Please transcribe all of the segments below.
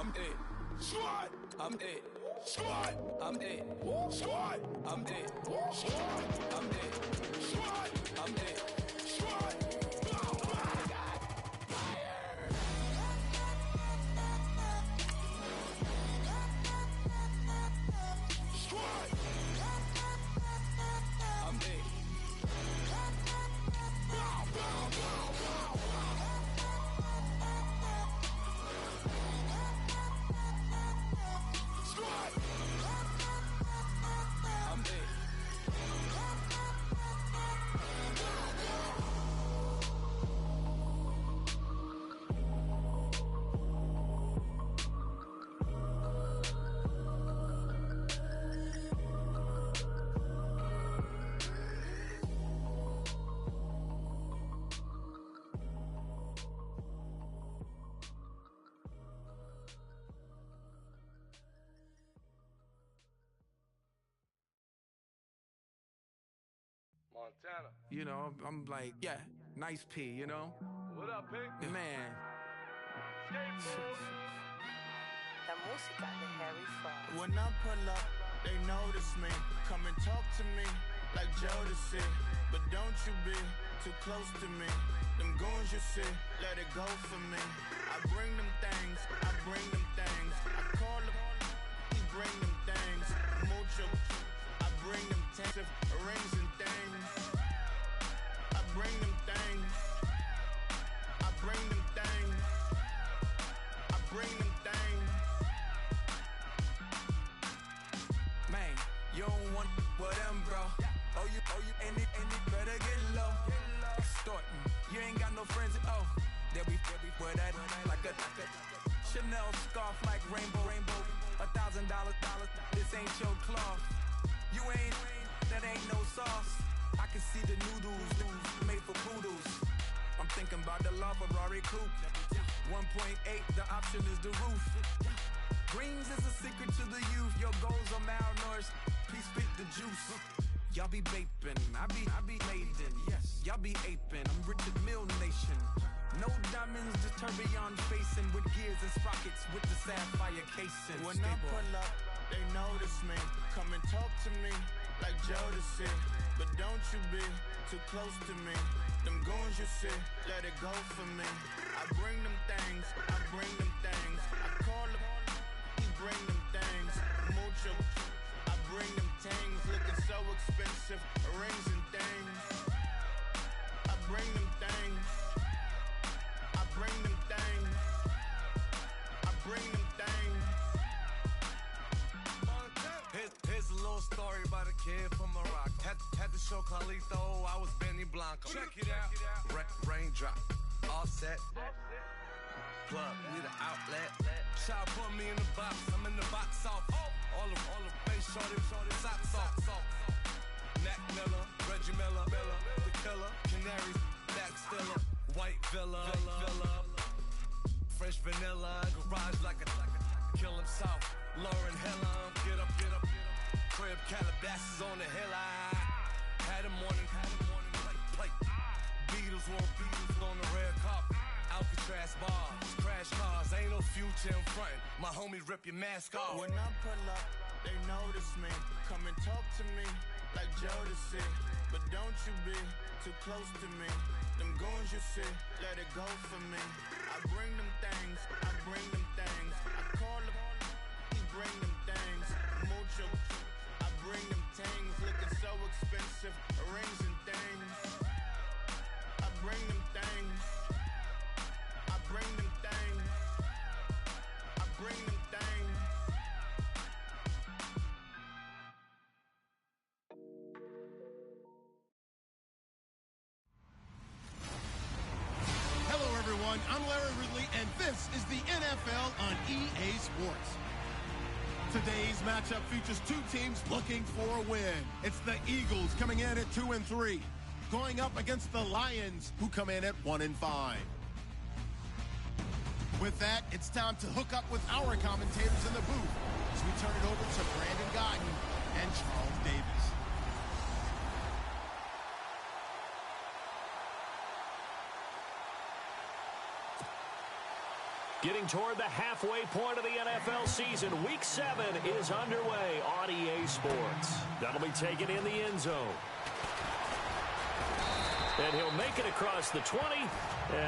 I'm it. Squad, I'm it. Squad, I'm it. Squad, I'm it. Squad, I'm it. Squad, I'm it. Squad. Montana. You know, I'm like, yeah, nice P, you know? What up, Pink? Man. La música de Harry Fraud. When I pull up, they notice me. Come and talk to me like Jodeci. But don't you be too close to me. Them goons you see, let it go for me. I bring them things, I bring them things. I call them, he bring them things. Mucho, I bring them things, rings and things. I bring them things. I bring them things. I bring them things. Man, you don't want with them, bro. Oh, you, and it better get low. Extorting, you ain't got no friends. Oh, they'll be with that like a Chanel scarf like rainbow. $1,000, this ain't your cloth. You ain't, that ain't no sauce. I can see the noodles made for poodles. I'm thinking about the La Ferrari coupe. 1.8, the option is the roof. Greens is a secret to the youth. Your goals are malnourished. Please spit the juice. Y'all be vaping, I be laden. Yes, y'all be aping. I'm Richard Mill Nation. No diamonds, just tourbillon facing with gears and sprockets with the sapphire casing. When I pull up, they notice me. Come and talk to me like Jodeci. But don't you be too close to me. Them goons you see, let it go for me. I bring them things, I bring them things. I call them, he bring them things. Mucho, I bring them things. Looking so expensive, rings and things. I bring them things. I bring them things. I bring them things. Here's a little story about a kid from Morocco. Had to show Carlito I was Benny Blanco. Check it out. Raindrop, all set. Plug, need an outlet. Shot put me in the box. I'm in the box off. All the face shorty, socks off. Mac Miller, Reggie Miller, the killer, Canaries, back stiller, white villa, fresh vanilla, garage like a kill himself. Lauren Hiller, get up, crib Calabasas on the hill. I had a morning plate. Beatles on the red carpet. Alcatraz bars, crash cars, ain't no future in front. My homies rip your mask off. When I pull up, they notice me. Come and talk to me like Jodeci. But don't you be too close to me. Them goons you see, let it go for me. I bring them things, I bring them things. I call them, he bring them things. Mucho, I bring them things. Looking so expensive, rings and things. I bring them things. I bring them things. I bring them things. Hello, everyone. I'm Larry Ridley, and this is the NFL on EA Sports. Today's matchup features two teams looking for a win. It's the Eagles coming in at 2-3, going up against the Lions, who come in at 1-5. With that, it's time to hook up with our commentators in the booth as we turn it over to Brandon Gotton and Charles Davis. Getting toward the halfway point of the NFL season, Week 7 is underway on EA Sports. That'll be taken in the end zone. And he'll make it across the 20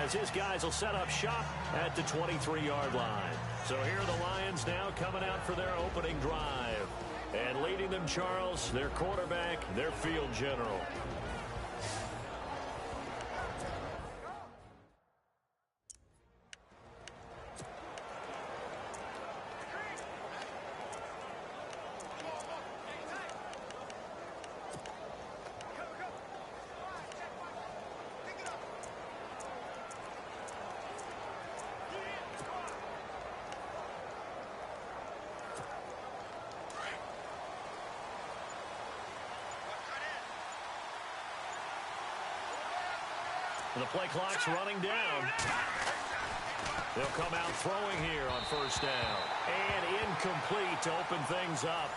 as his guys will set up shop at the 23-yard line. So here are the Lions now coming out for their opening drive. And leading them, Charles, their quarterback, their field general. The play clock's running down. They'll come out throwing here on first down. And incomplete to open things up.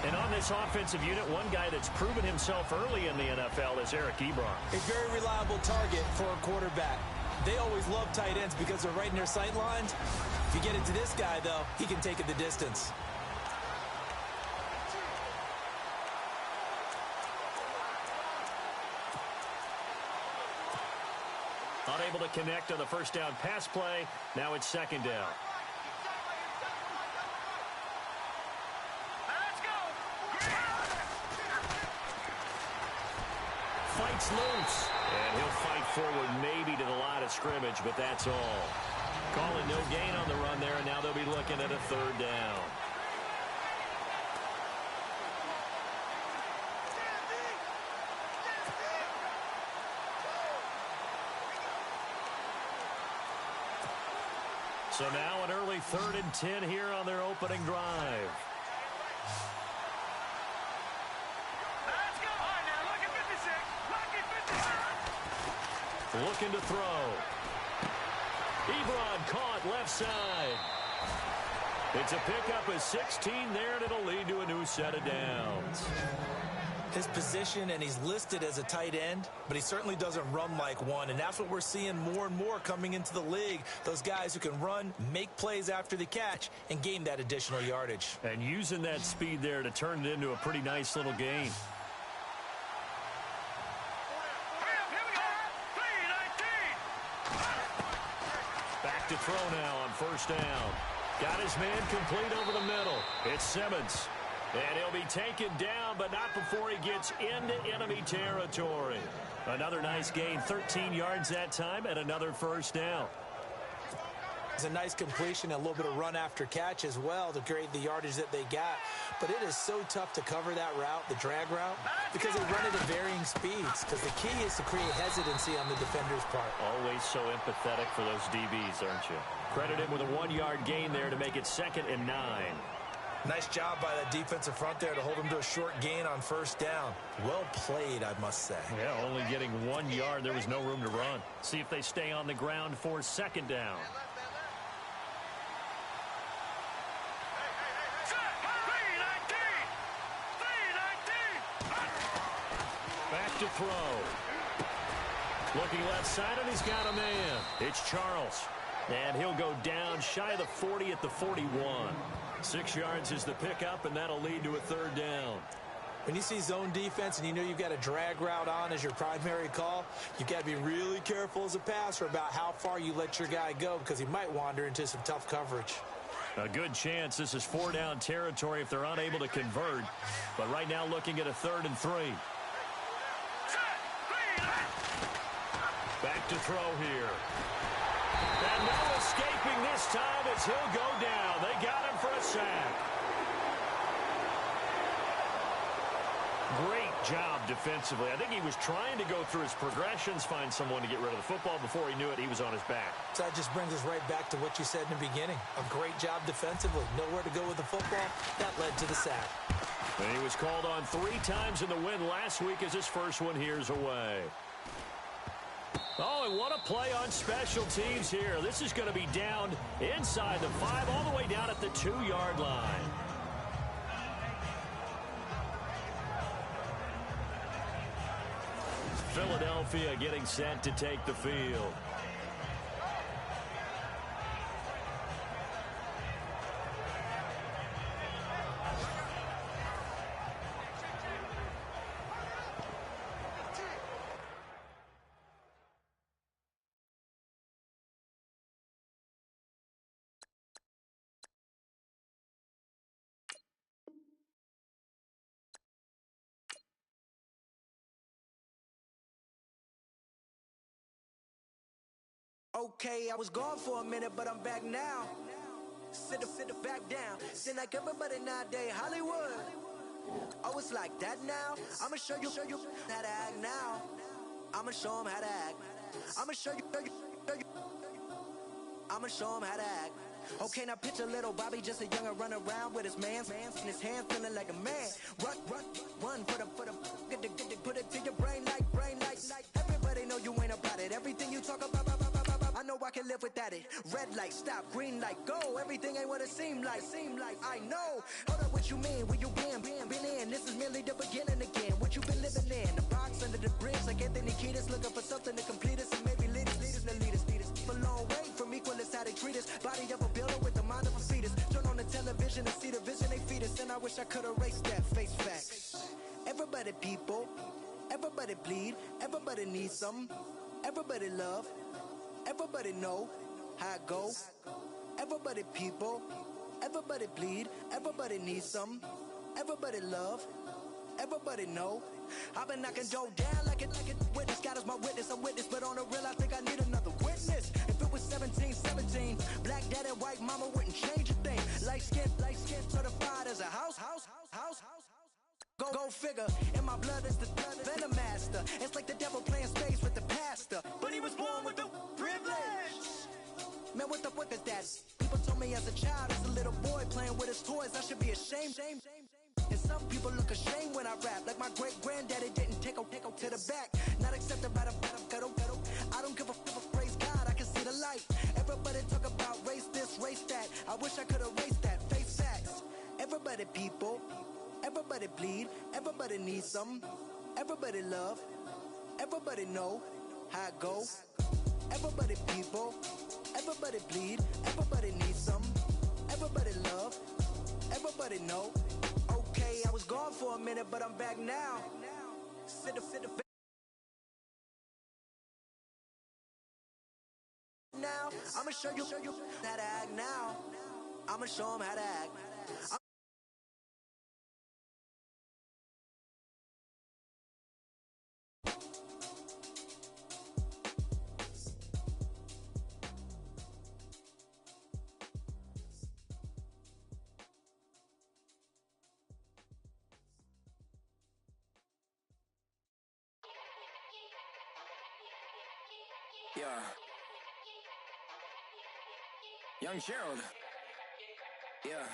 And on this offensive unit, one guy that's proven himself early in the NFL is Eric Ebron. A very reliable target for a quarterback. They always love tight ends because they're right in their sight lines. If you get it to this guy, though, he can take it the distance. Unable to connect on the first down pass play. Now it's second down. Let's go. Fights loose. And he'll fight forward maybe to the line of scrimmage, but that's all. Calling no gain on the run there, and now they'll be looking at a third down. So now an early 3rd and 10 here on their opening drive. Let's go. All right, now look at 56. Look at 56. Looking to throw. Ebron caught left side. It's a pickup of 16 there, and it'll lead to a new set of downs. His position, and he's listed as a tight end, but he certainly doesn't run like one, and that's what we're seeing more and more coming into the league. Those guys who can run, make plays after the catch, and gain that additional yardage. And using that speed there to turn it into a pretty nice little gain. Back to throw now on first down. Got his man complete over the middle. It's Simmons. And he'll be taken down, but not before he gets into enemy territory. Another nice gain, 13 yards that time, and another first down. It's a nice completion, a little bit of run after catch as well to create the yardage that they got. But it is so tough to cover that route, the drag route, because they run it at varying speeds. Because the key is to create hesitancy on the defender's part. Always so empathetic for those DBs, aren't you? Credit him with a 1-yard gain there to make it 2nd and 9. Nice job by that defensive front there to hold him to a short gain on first down. Well played, I must say. Yeah, only getting 1 yard. There was no room to run. See if they stay on the ground for second down. Back to throw. Looking left side, and he's got a man. It's Charles. And he'll go down shy of the 40 at the 41. 6 yards is the pickup, and that'll lead to a third down. When you see zone defense and you know you've got a drag route on as your primary call, you've got to be really careful as a passer about how far you let your guy go because he might wander into some tough coverage. A good chance this is 4-down territory if they're unable to convert. But right now looking at a 3rd and 3. Back to throw here. And no escaping this time as he'll go down. They got him for a sack. Great job defensively. I think he was trying to go through his progressions, find someone to get rid of the football. Before he knew it, he was on his back. So that just brings us right back to what you said in the beginning. A great job defensively. Nowhere to go with the football. That led to the sack. And he was called on 3 times in the win last week as his first one here's away. Oh, and what a play on special teams here. This is going to be down inside the 5, all the way down at the 2-yard line. Philadelphia getting set to take the field. Okay, I was gone for a minute, but I'm back now. Sit the back down. Seem like everybody nowadays, Hollywood. Oh, it's like that now? I'ma show you how to act now. I'ma show them how to act. I'ma show you. I'ma show them how to act. Okay, now picture little Bobby, just a younger run around with his man's in his hand, feeling like a man. Run for the get put it to your brain like. Everybody know you ain't about it. Everything you talk about, I know I can live without it. Red light, stop, green light, go. Everything ain't what it seem like. I know. Hold up, what you mean? Where you been in? This is merely the beginning again. What you been living in? The box under the bridge, like Anthony Kiedis, looking for something to complete us and maybe lead us. A long way from equal is how they treat us. Body of a builder with the mind of a fetus. Turn on the television and see the vision they feed us, and I wish I could erase that. Face facts. Everybody people, everybody bleed, everybody needs something, everybody love, everybody know how it go. Everybody people, everybody bleed, everybody needs something, everybody love, everybody know. I've been knocking dough down like it witness. God is my witness, I'm witness, but on the real I think I need another witness. If it was 17, black dad and white mama wouldn't change a thing. Light skin certified as a house. Go figure, in my blood is the venom master. It's like the devil playing space with the pastor, but he was born with the privilege. Man, what the fuck is that? People told me as a child, as a little boy playing with his toys, I should be ashamed. And some people look ashamed when I rap, like my great granddaddy didn't take a to the back. Not accepted by the pedal. I don't give a praise God, I can see the light. Everybody talk about race this, race that. I wish I could erase that. Face facts. Everybody people, everybody bleed, everybody needs something, everybody love, everybody know how it go. Everybody people, everybody bleed, everybody needs something, everybody love, everybody know. Okay, I was gone for a minute, but I'm back now. Sit the back. Now, I'ma show you how to act now. I'ma show them how to act. Yeah. Young Gerald. Yeah.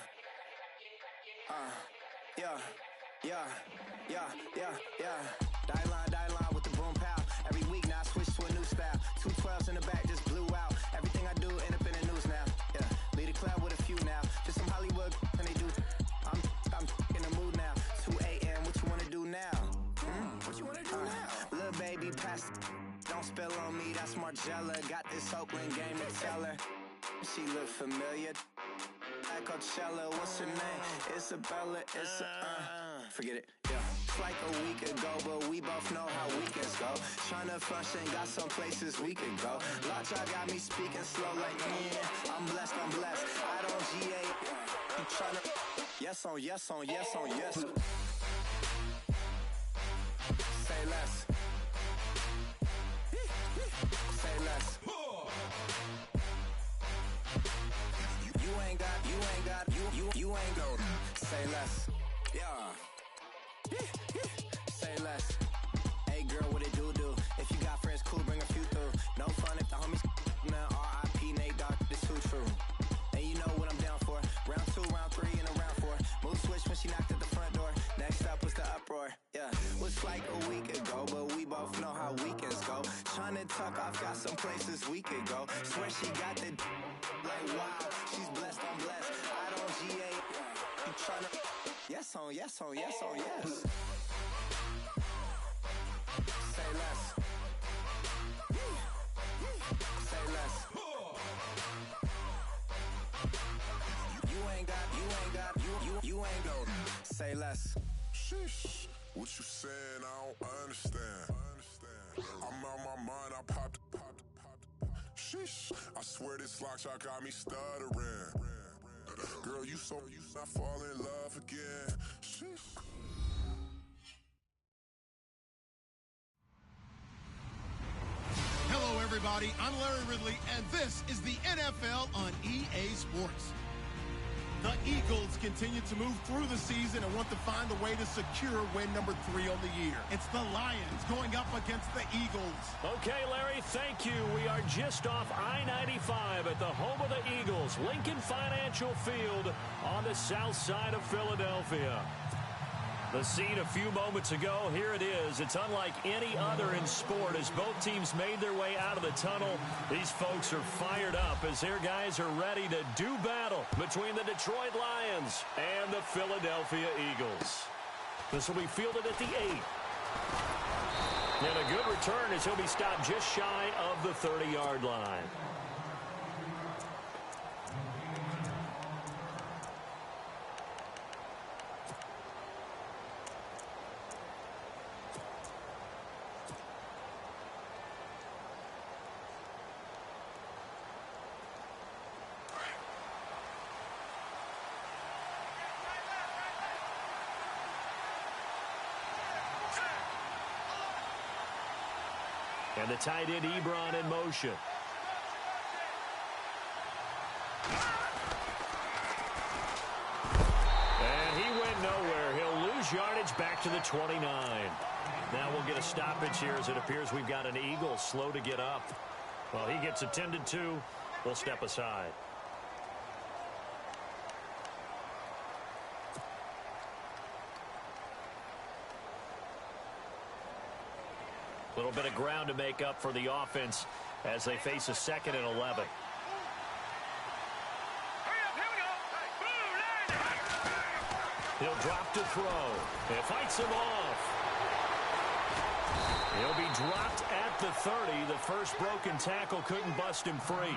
Die line with the boom pow. Every week now I switch to a new style. 212s in the back just blew out. Everything I do end up in the news now. Yeah. Lead a club with a few now. Just some Hollywood and they do. I'm in the mood now. 2 a.m. What you wanna do now? What you wanna do now? Little baby pass. Don't spill on me, that's Margella. Got this Oakland game to tell her. She look familiar. Like Coachella, what's her name? Isabella, forget it, yeah. It's like a week ago, but we both know how weekends go. Tryna function, got some places we could go. Lot y'all got me speaking slow like, I'm blessed. I don't GA. You tryna, yes on yes. Say less. Say less. You ain't go. Say less. Yeah. Say less. Hey girl, what it do? If you got friends, cool, bring a few through. No fun if the homies now. R.I.P. Nate Dogg, this too true. And you know what I'm down for. Round 2, round 3, and a round 4. Mood switch when she knocked at the front door. Next up was the uproar. Yeah, was like a week ago, but we both know how weekends go. Tryna tuck off, got some places we could go. Swear she got the like wow, she's blessed, I'm blessed. I don't GA. You tryna yes on yes. Say less. Say less. You ain't got, you ain't go. Say less. Sheesh, what you saying? I don't understand. I'm out my mind. I popped. Sheesh, I swear this lock shot got me stuttering. Girl, you not fall in love again. Sheesh. Hello, everybody. I'm Larry Ridley, and this is the NFL on EA Sports. The Eagles continue to move through the season and want to find a way to secure win number 3 on the year. It's the Lions going up against the Eagles. Okay, Larry, thank you. We are just off I-95 at the home of the Eagles, Lincoln Financial Field on the south side of Philadelphia. The scene a few moments ago, here it is. It's unlike any other in sport as both teams made their way out of the tunnel. These folks are fired up as their guys are ready to do battle between the Detroit Lions and the Philadelphia Eagles. This will be fielded at the 8. And a good return as he'll be stopped just shy of the 30-yard line. And the tight end, Ebron, in motion. And he went nowhere. He'll lose yardage back to the 29. Now we'll get a stoppage here as it appears we've got an Eagle slow to get up. Well, he gets attended to. We'll step aside. A little bit of ground to make up for the offense as they face a 2nd and 11. He'll drop to throw. It fights him off. He'll be dropped at the 30. The first broken tackle couldn't bust him free.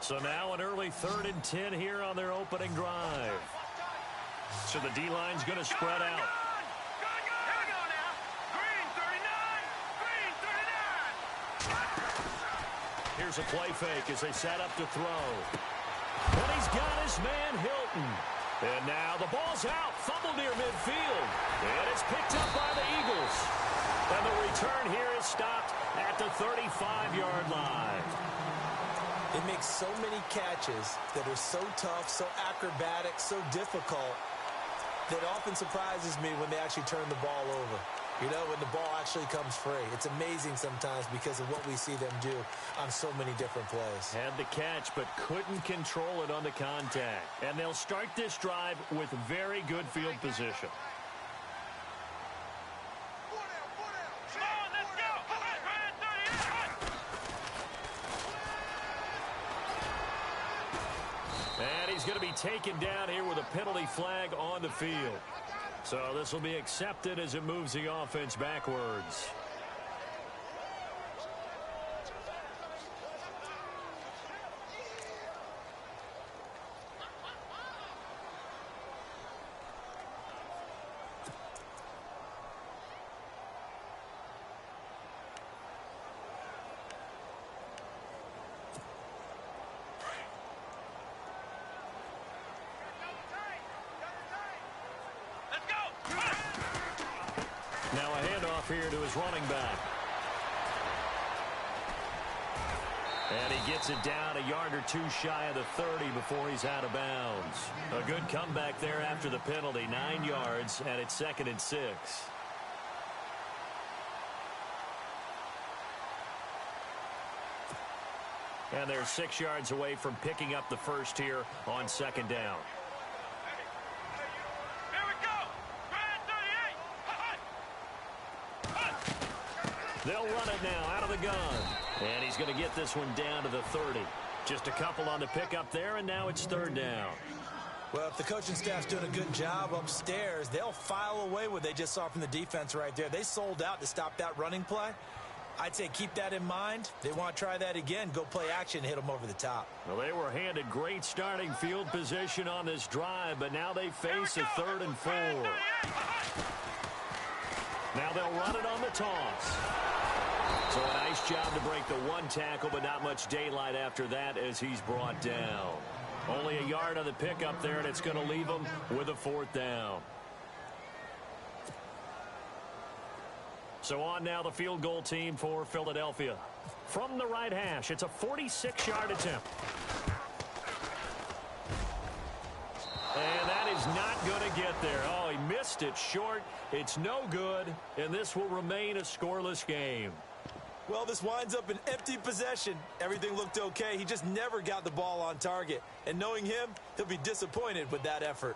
So now an early 3rd and 10 here on their opening drive. So the D-line's going to spread out. Here's a play fake as they set up to throw. And he's got his man Hilton. And now the ball's out. Fumble near midfield. And it's picked up by the Eagles. And the return here is stopped at the 35-yard line. It makes so many catches that are so tough, so acrobatic, so difficult that often surprises me when they actually turn the ball over. You know, when the ball actually comes free. It's amazing sometimes because of what we see them do on so many different plays. Had the catch, but couldn't control it on the contact. And they'll start this drive with very good field position. And he's going to be taken down here with a penalty flag on the field. So this will be accepted as it moves the offense backwards. Now a handoff here to his running back. And he gets it down a yard or two shy of the 30 before he's out of bounds. A good comeback there after the penalty. 9 yards, and it's 2nd and 6. And they're 6 yards away from picking up the first here on 2nd down. They'll run it now out of the gun. And he's going to get this one down to the 30. Just a couple on the pickup there, and now it's third down. Well, if the coaching staff's doing a good job upstairs, they'll file away what they just saw from the defense right there. They sold out to stop that running play. I'd say keep that in mind. They want to try that again, go play action, hit them over the top. Well, they were handed great starting field position on this drive, but now they face a 3rd and 4. Now they'll run it on the toss. So a nice job to break the one tackle, but not much daylight after that as he's brought down. Only a yard on the pickup there, and it's going to leave them with a 4th down. So on now the field goal team for Philadelphia. From the right hash, it's a 46-yard attempt. And that is not going to get there. Oh, he missed it short. It's no good, and this will remain a scoreless game. Well, this winds up an empty possession. Everything looked okay. He just never got the ball on target. And knowing him, he'll be disappointed with that effort.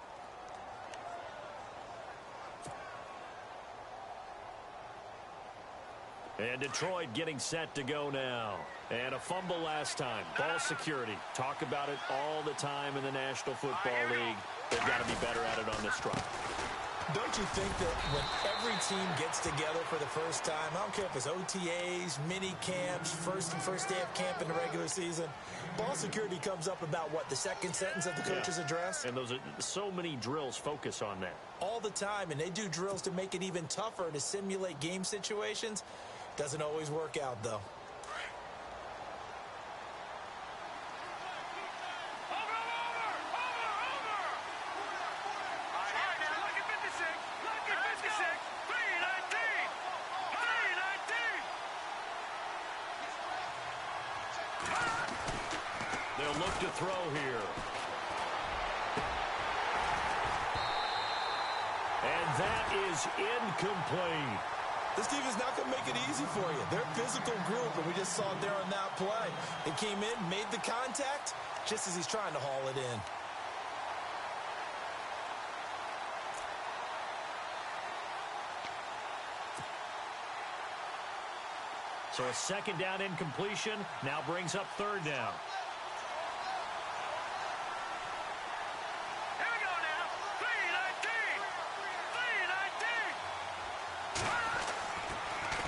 And Detroit getting set to go now. And a fumble last time. Ball security. Talk about it all the time in the National Football League. They've got to be better at it on this drive. Don't you think that when every team gets together for the first time, I don't care if it's OTAs, mini camps, first day of camp in the regular season, ball security comes up about, what, the second sentence of the coach's address? And those are so many drills focus on that. All the time, and they do drills to make it even tougher to simulate game situations. Doesn't always work out, though. They'll look to throw here. And that is incomplete. This team is not going to make it easy for you. They're a physical group, and we just saw it there on that play. It came in, made the contact, just as he's trying to haul it in. So a second down incompletion now brings up third down. Here we go now. 3-19. 3-19.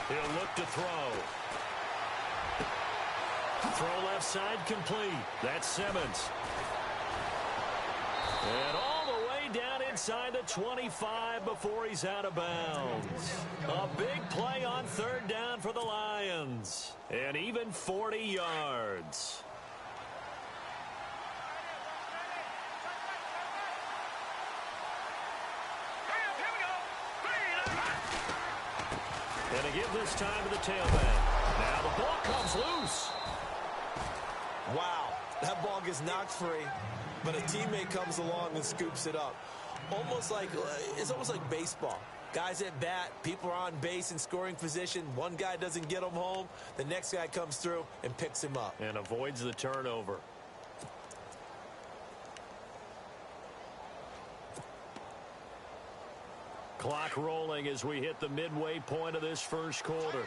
He'll look to throw. Throw left side complete. That's Simmons. And all the way down inside the 25 before he's out of bounds. A big play on third down for the Lions. And even 40 yards. And to give this time to the tailback. Now the ball comes loose. Wow, that ball gets knocked free, but a teammate comes along and scoops it up. It's almost like baseball. Guys at bat, people are on base in scoring position. One guy doesn't get him home. The next guy comes through and picks him up. And avoids the turnover. Clock rolling as we hit the midway point of this first quarter.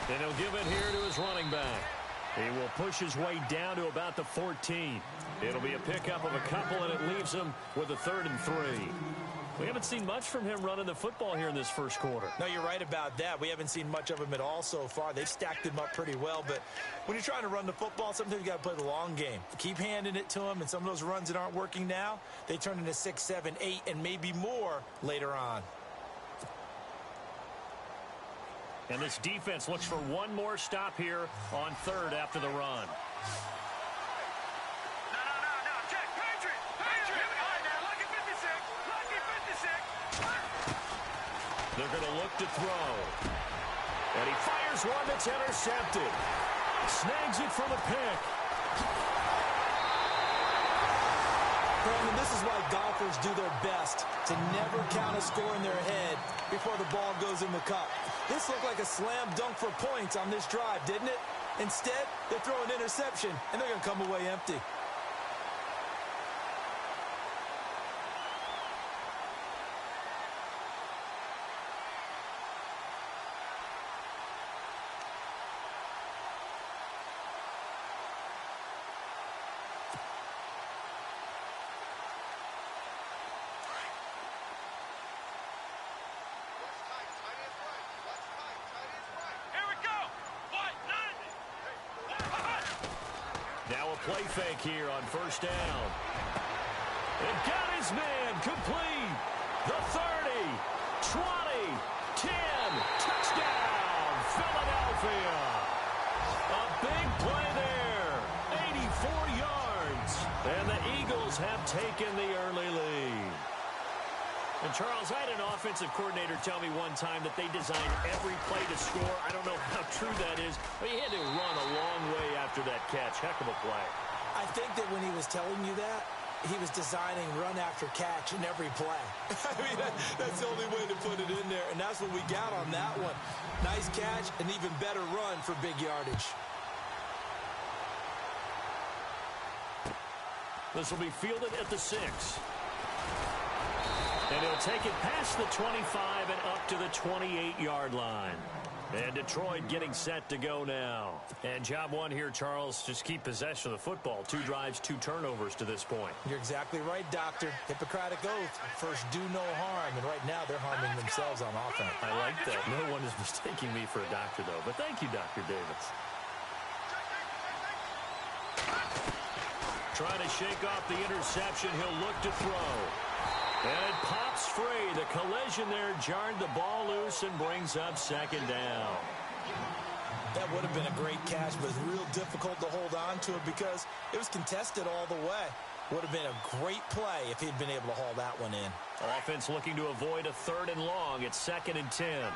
And he'll give it here to his running back. He will push his way down to about the 14. It'll be a pickup of a couple, and it leaves him with a 3rd and 3. We haven't seen much from him running the football here in this first quarter. No, you're right about that. We haven't seen much of him at all so far. They've stacked him up pretty well, but when you're trying to run the football, sometimes you got to play the long game. Keep handing it to him, and some of those runs that aren't working now, they turn into 6, 7, 8, and maybe more later on. And this defense looks for one more stop here on third after the run. No. Check. Patriot. All right, now, lucky 56. Lucky 56. They're going to look to throw. And he fires one that's intercepted. Snags it for the pick. Brandon, this is why golfers do their best to never count a score in their head before the ball goes in the cup. This looked like a slam dunk for points on this drive, didn't it? Instead, they throw an interception, and they're going to come away empty. play fake here on first down. And got his man complete. The 30, 20, 10, touchdown, Philadelphia. A big play there, 84 yards. And the Eagles have taken the early lead. And, Charles, I had an offensive coordinator tell me one time that they designed every play to score. I don't know how true that is, but he had to run a long way after that catch. Heck of a play. I think that when he was telling you that, he was designing run after catch in every play. I mean, that's the only way to put it in there, and that's what we got on that one. Nice catch, an even better run for big yardage. This will be fielded at the 6. And he'll take it past the 25 and up to the 28-yard line. And Detroit getting set to go now. And job one here, Charles, just keep possession of the football. 2 drives, 2 turnovers to this point. You're exactly right, Doctor. Hippocratic oath. First, do no harm. And right now, they're harming themselves on offense. I like that. No one is mistaking me for a doctor, though. But thank you, Dr. Davis. Trying to shake off the interception. He'll look to throw. And it pops free. The collision there jarred the ball loose and brings up second down. That would have been a great catch, but it's real difficult to hold on to it because it was contested all the way. Would have been a great play if he'd been able to haul that one in. Offense looking to avoid a 3rd and long. It's 2nd and 10.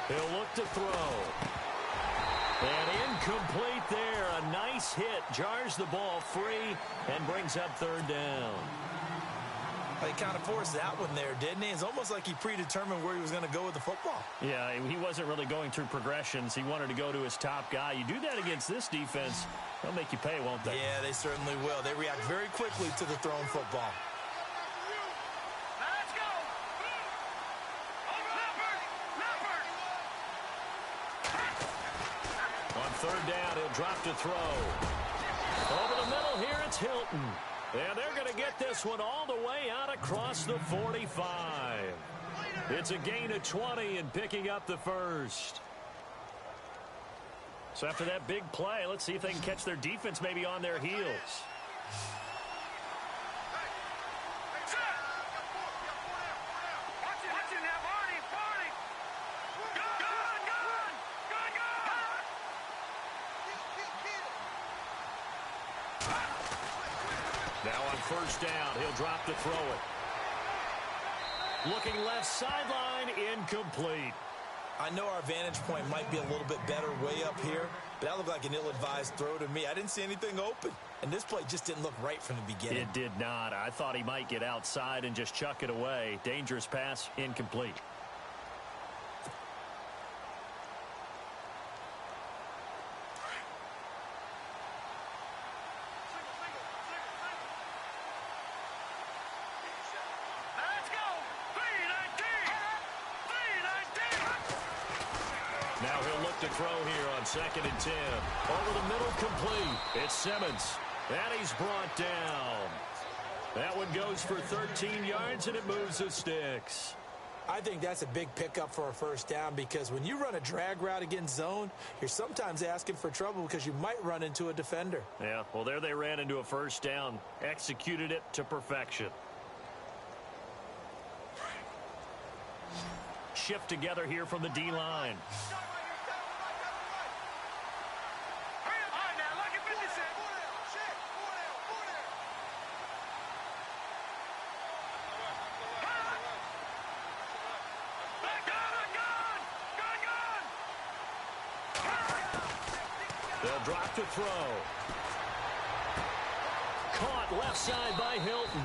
He'll look to throw. And incomplete there. A nice hit. Jars the ball free and brings up 3rd down. He kind of forced that one there, didn't he? It's almost like he predetermined where he was going to go with the football. Yeah, he wasn't really going through progressions. He wanted to go to his top guy. You do that against this defense, they'll make you pay, won't they? Yeah, they certainly will. They react very quickly to the thrown football. On 3rd down, he'll drop to throw. Over the middle here, it's Hilton. And they're going to get this one all the way out across the 45. It's a gain of 20 and picking up the 1st. So after that big play, let's see if they can catch their defense maybe on their heels. Now on 1st down, he'll drop to throw it. Looking left sideline, incomplete. I know our vantage point might be a little bit better way up here, but that looked like an ill-advised throw to me. I didn't see anything open, and this play just didn't look right from the beginning. It did not. I thought he might get outside and just chuck it away. Dangerous pass, incomplete. Now he'll look to throw here on 2nd and 10. Over the middle, complete. It's Simmons. And he's brought down. That one goes for 13 yards, and it moves the sticks. I think that's a big pickup for a 1st down because when you run a drag route against zone, you're sometimes asking for trouble because you might run into a defender. Yeah, well, there they ran into a 1st down. Executed it to perfection. Shift together here from the D-line. They'll drop to throw. Caught left side by Hilton.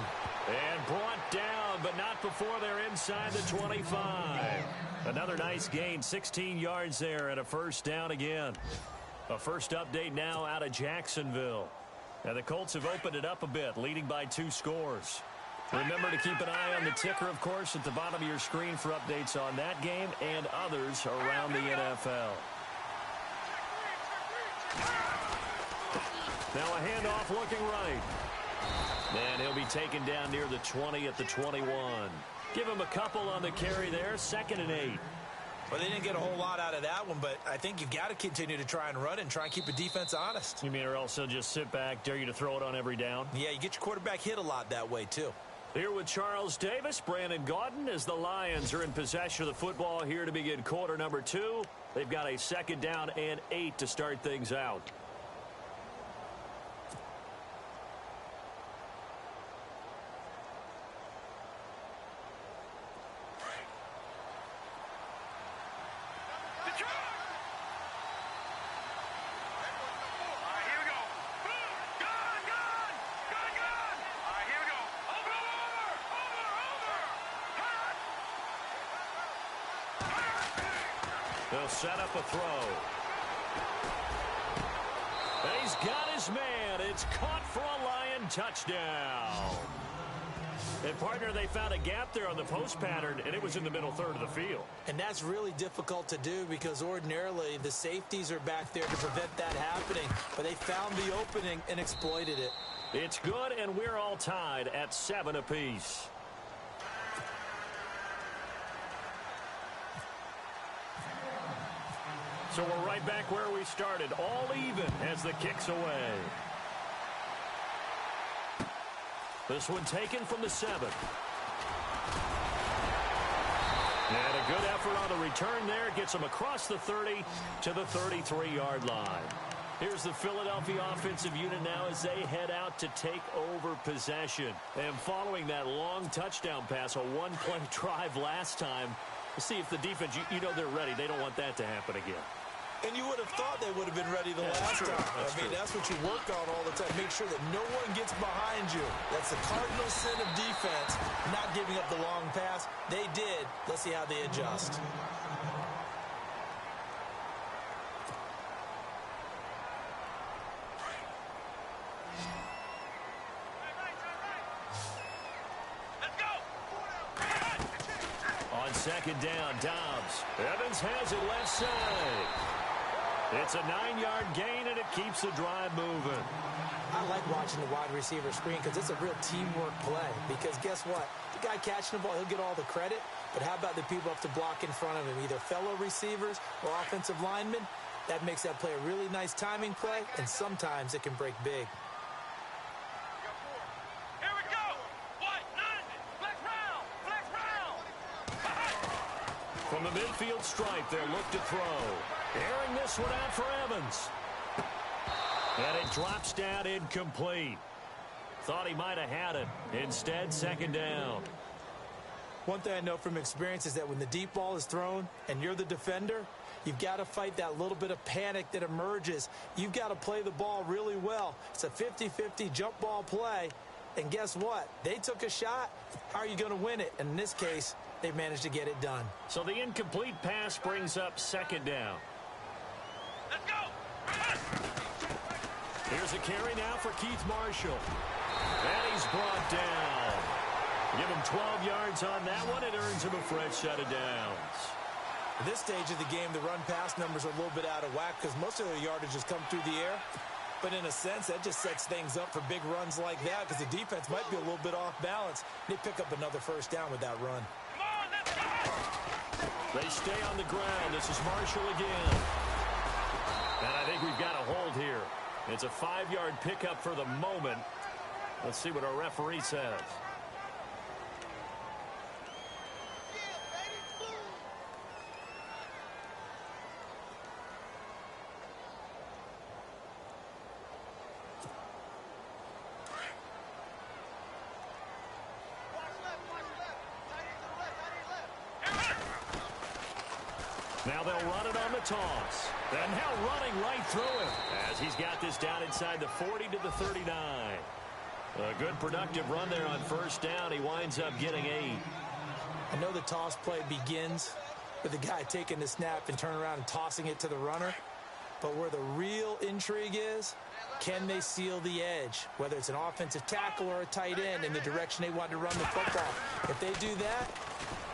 And brought down, but not before they're inside the 25. Another nice gain, 16 yards there, and a 1st down again. A first update now out of Jacksonville. Now the Colts have opened it up a bit, leading by 2 scores. Remember to keep an eye on the ticker, of course, at the bottom of your screen for updates on that game and others around the NFL. Now a handoff looking right. And he'll be taken down near the 20 at the 21. Give him a couple on the carry there, 2nd and 8. Well, they didn't get a whole lot out of that one, but I think you've got to continue to try and run and try and keep the defense honest. You mean or else they'll just sit back, dare you to throw it on every down? Yeah, you get your quarterback hit a lot that way, too. Here with Charles Davis, Brandon Gaudin, as the Lions are in possession of the football here to begin quarter number 2. They've got a 2nd down and 8 to start things out. They'll set up a throw. And he's got his man. It's caught for a Lion touchdown. And, partner, they found a gap there on the post pattern, and it was in the middle third of the field. And that's really difficult to do because ordinarily the safeties are back there to prevent that happening. But they found the opening and exploited it. It's good, and we're all tied at 7 apiece. So we're right back where we started, all even as the kick's away. This one taken from the 7. And a good effort on the return there. Gets him across the 30 to the 33-yard line. Here's the Philadelphia offensive unit now as they head out to take over possession. And following that long touchdown pass, a one-play drive last time, we'll see if the defense, you know they're ready. They don't want that to happen again. And you would have thought they would have been ready the last time. That's what you work on all the time. Make sure that no one gets behind you. That's the cardinal sin of defense, not giving up the long pass. They did. Let's see how they adjust. On 2nd down, Dobbs. Evans has it left side. It's a 9-yard gain, and it keeps the drive moving. I like watching the wide receiver screen because it's a real teamwork play. Because guess what? The guy catching the ball, he'll get all the credit. But how about the people up to block in front of him, either fellow receivers or offensive linemen? That makes that play a really nice timing play, and sometimes it can break big. Here we go. White, 90. Flex round. Flex round. From the midfield stripe, they'll look to throw. Airing this one out for Evans. And it drops down incomplete. Thought he might have had it. Instead, 2nd down. One thing I know from experience is that when the deep ball is thrown and you're the defender, you've got to fight that little bit of panic that emerges. You've got to play the ball really well. It's a 50-50 jump ball play. And guess what? They took a shot. How are you going to win it? And in this case, they managed to get it done. So the incomplete pass brings up 2nd down. Let's go. Here's a carry now for Keith Marshall. And he's brought down. Give him 12 yards on that one. It earns him a fresh set of downs. At this stage of the game, the run-pass numbers are a little bit out of whack because most of their yardage has come through the air. But in a sense, that just sets things up for big runs like that because the defense might be a little bit off balance. They pick up another 1st down with that run. Come on, let's go. They stay on the ground. This is Marshall again. And I think we've got a hold here. It's a 5-yard pickup for the moment. Let's see what our referee says. Now they'll run it on the toss. And now running right through him as he's got this down inside the 40 to the 39. A good productive run there on 1st down. He winds up getting 8. I know the toss play begins with the guy taking the snap and turning around and tossing it to the runner. But where the real intrigue is, can they seal the edge? Whether it's an offensive tackle or a tight end in the direction they want to run the football. If they do that,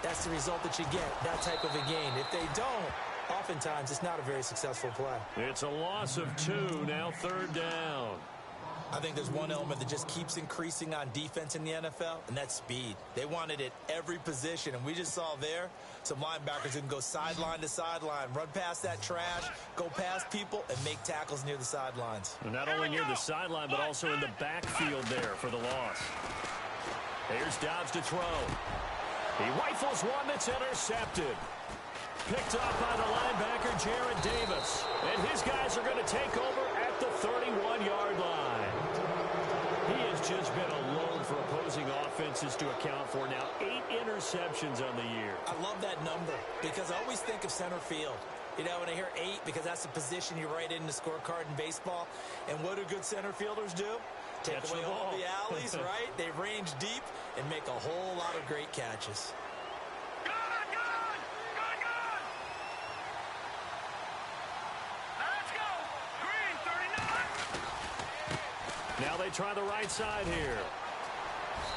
that's the result that you get, that type of a gain. If they don't, oftentimes it's not a very successful play. It's a loss of 2, now 3rd down. I think there's one element that just keeps increasing on defense in the NFL, and that's speed. They want it at every position, and we just saw there some linebackers who can go sideline to sideline, run past that trash, go past people, and make tackles near the sidelines. And not only near the sideline, but also in the backfield there for the loss. Here's Dobbs to throw. He rifles one that's intercepted. Picked up by the linebacker, Jarrett Davis. And his guys are going to take over at the 31-yard line. He has just been alone for opposing offenses to account for now 8 interceptions on the year. I love that number because I always think of center field. You know, when I hear 8, because that's the position you write in the scorecard in baseball. And what do good center fielders do? Take away all the alleys, right? They range deep and make a whole lot of great catches. Now they try the right side here.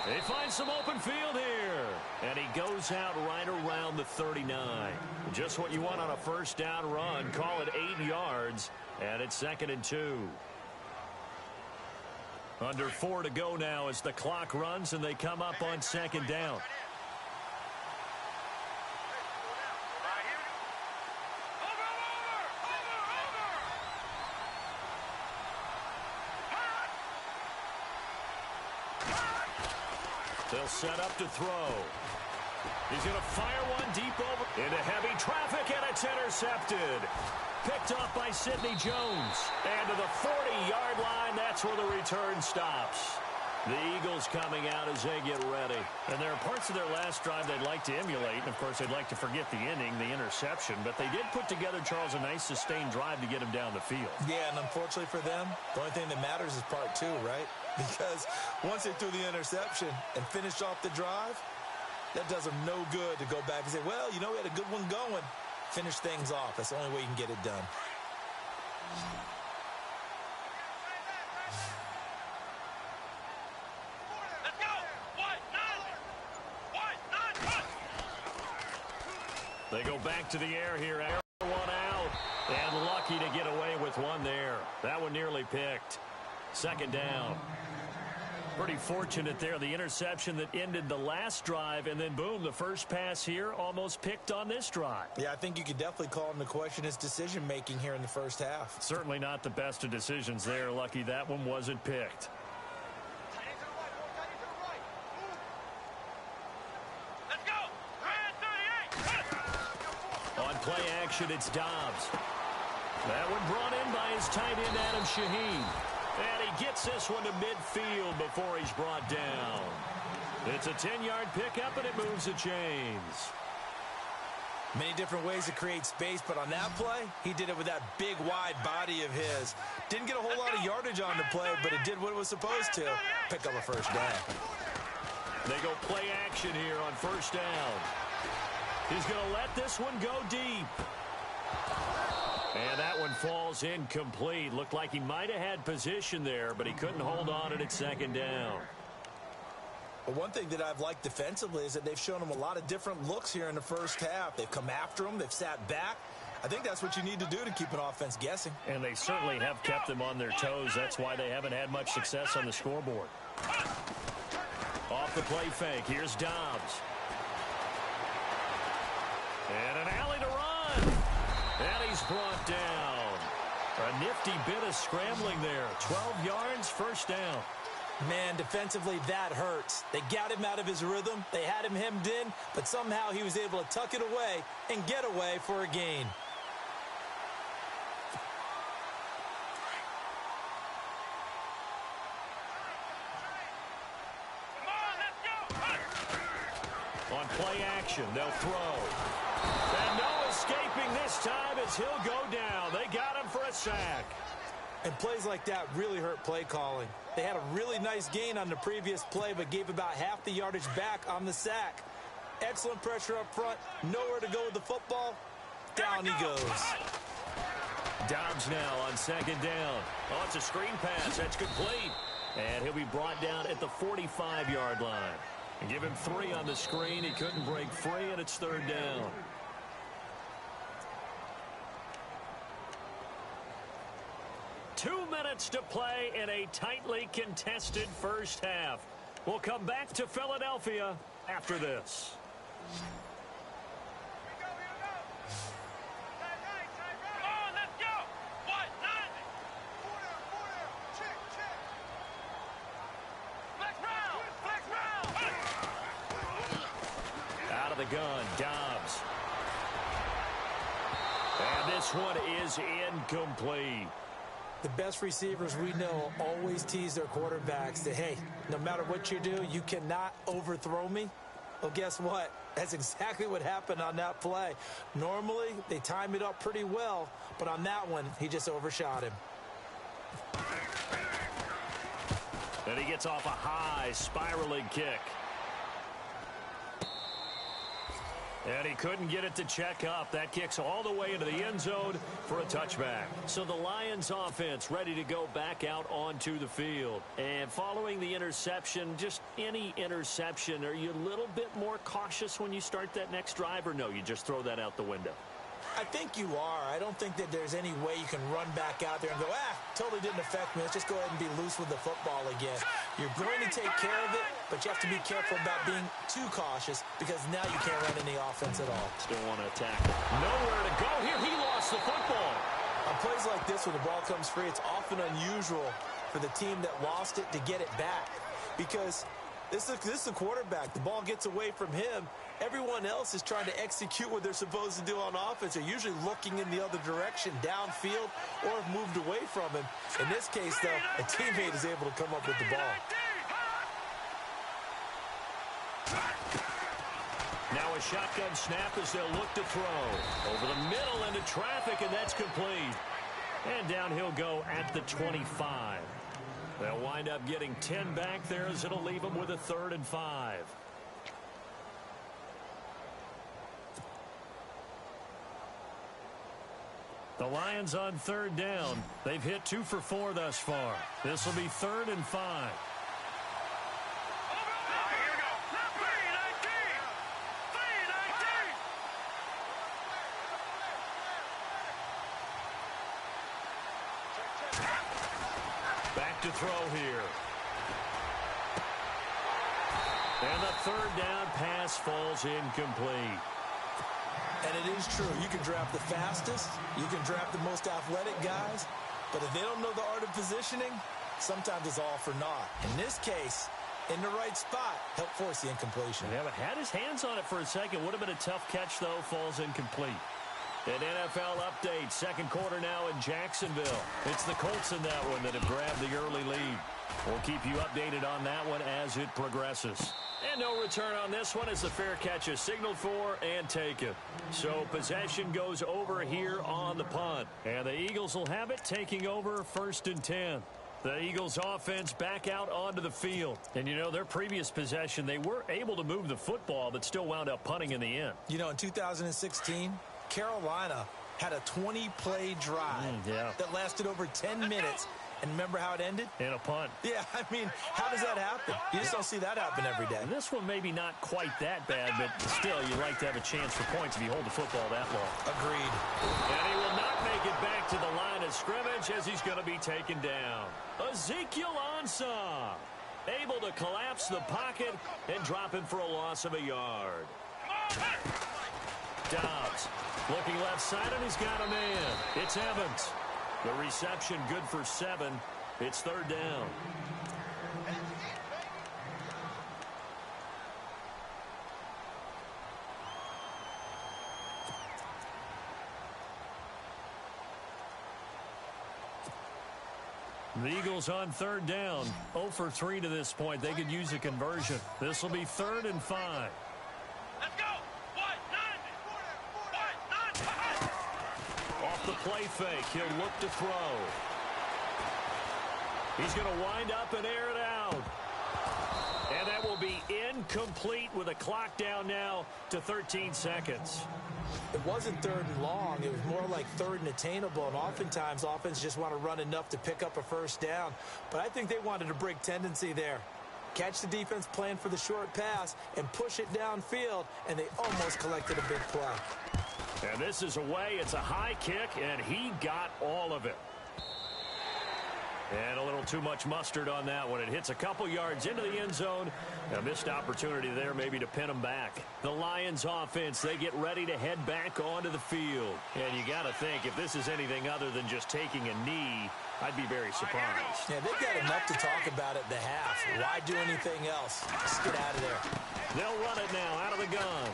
They find some open field here. And he goes out right around the 39. Just what you want on a first down run. Call it 8 yards. And it's 2nd and 2. Under 4 to go now as the clock runs and they come up on 2nd down. They'll set up to throw. He's going to fire one deep over into heavy traffic, and it's intercepted. Picked off by Sidney Jones. And to the 40-yard line, that's where the return stops. The Eagles coming out as they get ready. And there are parts of their last drive they'd like to emulate. And, of course, they'd like to forget the inning, the interception. But they did put together, Charles, a nice sustained drive to get him down the field. Yeah, and unfortunately for them, the only thing that matters is part 2, right? Because once they threw the interception and finished off the drive, that does them no good to go back and say, well, you know, we had a good one going. Finish things off. That's the only way you can get it done. They go back to the air here. One out. And lucky to get away with one there. That one nearly picked. 2nd down. Pretty fortunate there. The interception that ended the last drive, and then, boom, the first pass here almost picked on this drive. Yeah, I think you could definitely call into question his decision-making here in the first half. Certainly not the best of decisions there. Lucky that one wasn't picked. On play action, it's Dobbs. That one brought in by his tight end, Adam Shaheen. And he gets this one to midfield before he's brought down. It's a 10-yard pickup, and it moves the chains. Many different ways to create space, but on that play, he did it with that big, wide body of his. Didn't get a whole lot of yardage on the play, but it did what it was supposed to. Pick up a first down. They go play action here on first down. He's going to let this one go deep. And that one falls incomplete. Looked like he might have had position there, but he couldn't hold on it at 2nd down. But one thing that I've liked defensively is that they've shown him a lot of different looks here in the first half. They've come after him. They've sat back. I think that's what you need to do to keep an offense guessing. And they certainly have kept them on their toes. That's why they haven't had much success on the scoreboard. Off the play fake. Here's Dobbs. And an alley to run. And he's brought down. A nifty bit of scrambling there. 12 yards, first down. Man, defensively, that hurts. They got him out of his rhythm. They had him hemmed in, but somehow he was able to tuck it away and get away for a gain. On play action, they'll throw. And no escaping this time as he'll go down. They got him for a sack. And plays like that really hurt play calling. They had a really nice gain on the previous play, but gave about half the yardage back on the sack. Excellent pressure up front. Nowhere to go with the football. Down he goes. Dobbs now on 2nd down. Oh, it's a screen pass. That's complete. And he'll be brought down at the 45-yard line. And give him 3 on the screen. He couldn't break free, and it's 3rd down. 2 minutes to play in a tightly contested first half. We'll come back to Philadelphia after this. Out of the gun, Dobbs. And this one is incomplete. The best receivers we know always tease their quarterbacks that, hey, no matter what you do, you cannot overthrow me. Well, guess what? That's exactly what happened on that play. Normally, they time it up pretty well, but on that one, he just overshot him. And he gets off a high spiraling kick. And he couldn't get it to check up. That kicks all the way into the end zone for a touchback. So the Lions offense ready to go back out onto the field. And following the interception, just any interception, are you a little bit more cautious when you start that next drive, or no, you just throw that out the window? I think you are. I don't think that there's any way you can run back out there and go, totally didn't affect me. Let's just go ahead and be loose with the football again. You're going to take care of it, but you have to be careful about being too cautious because now you can't run any offense at all. Still want to attack. Nowhere to go here. He lost the football. On plays like this where the ball comes free, it's often unusual for the team that lost it to get it back because this is the quarterback. The ball gets away from him. Everyone else is trying to execute what they're supposed to do on offense. They're usually looking in the other direction, downfield, or have moved away from him. In this case, though, a teammate is able to come up with the ball. Now a shotgun snap as they'll look to throw. Over the middle into traffic, and that's complete. And down he'll go at the 25. They'll wind up getting 10 back there as it'll leave them with a 3rd and 5. The Lions on 3rd down. They've hit 2 for 4 thus far. This will be 3rd and 5. Back to throw here. And the 3rd down pass falls incomplete. And it is true. You can draft the fastest. You can draft the most athletic guys. But if they don't know the art of positioning, sometimes it's all for naught. In this case, in the right spot, help force the incompletion. Yeah, but had his hands on it for a second. Would have been a tough catch, though. Falls incomplete. An NFL update. 2nd quarter now in Jacksonville. It's the Colts in that one that have grabbed the early lead. We'll keep you updated on that one as it progresses. And no return on this one as the fair catch is signaled for and taken. So possession goes over here on the punt. And the Eagles will have it, taking over 1st and 10. The Eagles offense back out onto the field. And, you know, their previous possession, they were able to move the football but still wound up punting in the end. You know, in 2016, Carolina had a 20-play drive that lasted over 10 minutes. And remember how it ended? In a punt. Yeah, I mean, how does that happen? You just don't see that happen every day. And this one maybe not quite that bad, but still, you'd like to have a chance for points if you hold the football that long. Agreed. And he will not make it back to the line of scrimmage as he's going to be taken down. Ezekiel Ansah able to collapse the pocket and drop him for a loss of a yard. Dobbs looking left side, and he's got a man. It's Evans. The reception good for 7. It's 3rd down. The Eagles on 3rd down. 0 for 3 to this point. They could use a conversion. This will be 3rd and 5. Let's go! Off the play fake, he'll look to throw. He's going to wind up and air it out. And that will be incomplete with a clock down now to 13 seconds. It wasn't 3rd and long. It was more like 3rd and attainable. And oftentimes, offense just want to run enough to pick up a 1st down. But I think they wanted a break tendency there. Catch the defense plan for the short pass and push it downfield. And they almost collected a big play. And this is away. It's a high kick, and he got all of it. And a little too much mustard on that one. It hits a couple yards into the end zone. A missed opportunity there maybe to pin them back. The Lions offense, they get ready to head back onto the field. And you got to think, if this is anything other than just taking a knee, I'd be very surprised. Yeah, they've got enough to talk about at the half. Why do anything else? Just get out of there. They'll run it now out of the gun.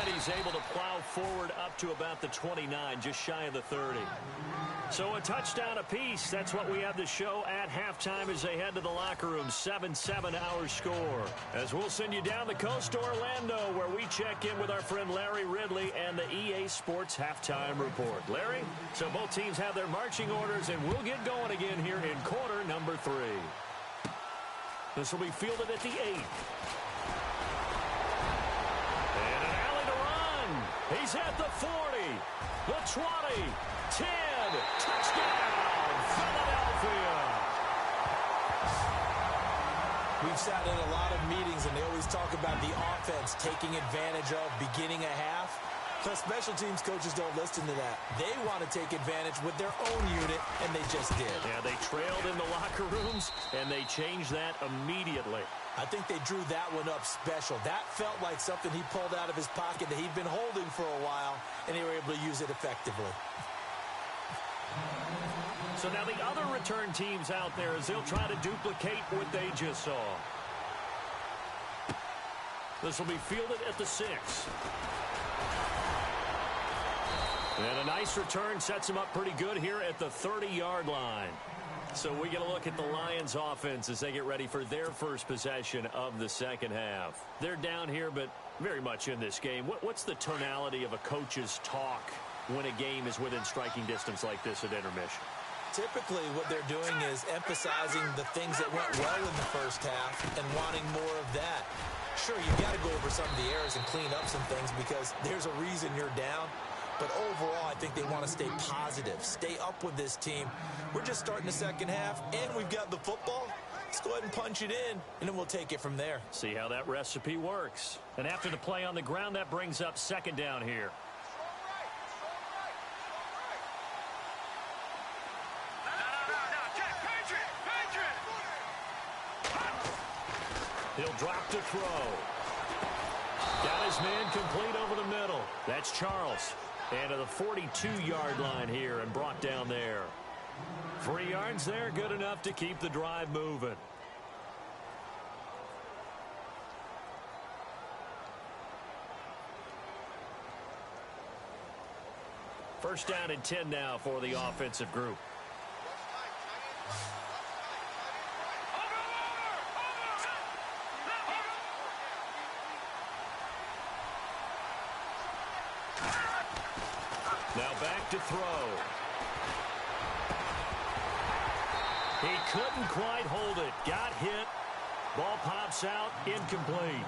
And he's able to plow forward up to about the 29, just shy of the 30. So a touchdown apiece. That's what we have to show at halftime as they head to the locker room. 7-7 our score. As we'll send you down the coast to Orlando, where we check in with our friend Larry Ridley and the EA Sports Halftime Report. Larry, so both teams have their marching orders, and we'll get going again here in quarter number 3. This will be fielded at the 8. He's at the 40, the 20, 10, touchdown, Philadelphia. We've sat in a lot of meetings, and they always talk about the offense taking advantage of beginning a half. The special teams coaches don't listen to that. They want to take advantage with their own unit, and they just did. Yeah, they trailed in the locker rooms, and they changed that immediately. I think they drew that one up special. That felt like something he pulled out of his pocket that he'd been holding for a while, and they were able to use it effectively. So now the other return teams out there, as they'll try to duplicate what they just saw. This will be fielded at the 6. And a nice return sets him up pretty good here at the 30-yard line. So we get a look at the Lions offense as they get ready for their first possession of the second half. They're down here, but very much in this game. What's the tonality of a coach's talk when a game is within striking distance like this at intermission? Typically, what they're doing is emphasizing the things that went well in the first half and wanting more of that. Sure, you got to go over some of the errors and clean up some things because there's a reason you're down. But overall, I think they want to stay positive, stay up with this team. We're just starting the second half, and we've got the football. Let's go ahead and punch it in, and then we'll take it from there. See how that recipe works. And after the play on the ground, that brings up second down here. He'll drop to throw. Got his man complete over the middle. That's Charles. And to the 42-yard line here and brought down there. 3 yards there, good enough to keep the drive moving. First down and 10 now for the offensive group. Now back to throw. He couldn't quite hold it. Got hit. Ball pops out. Incomplete.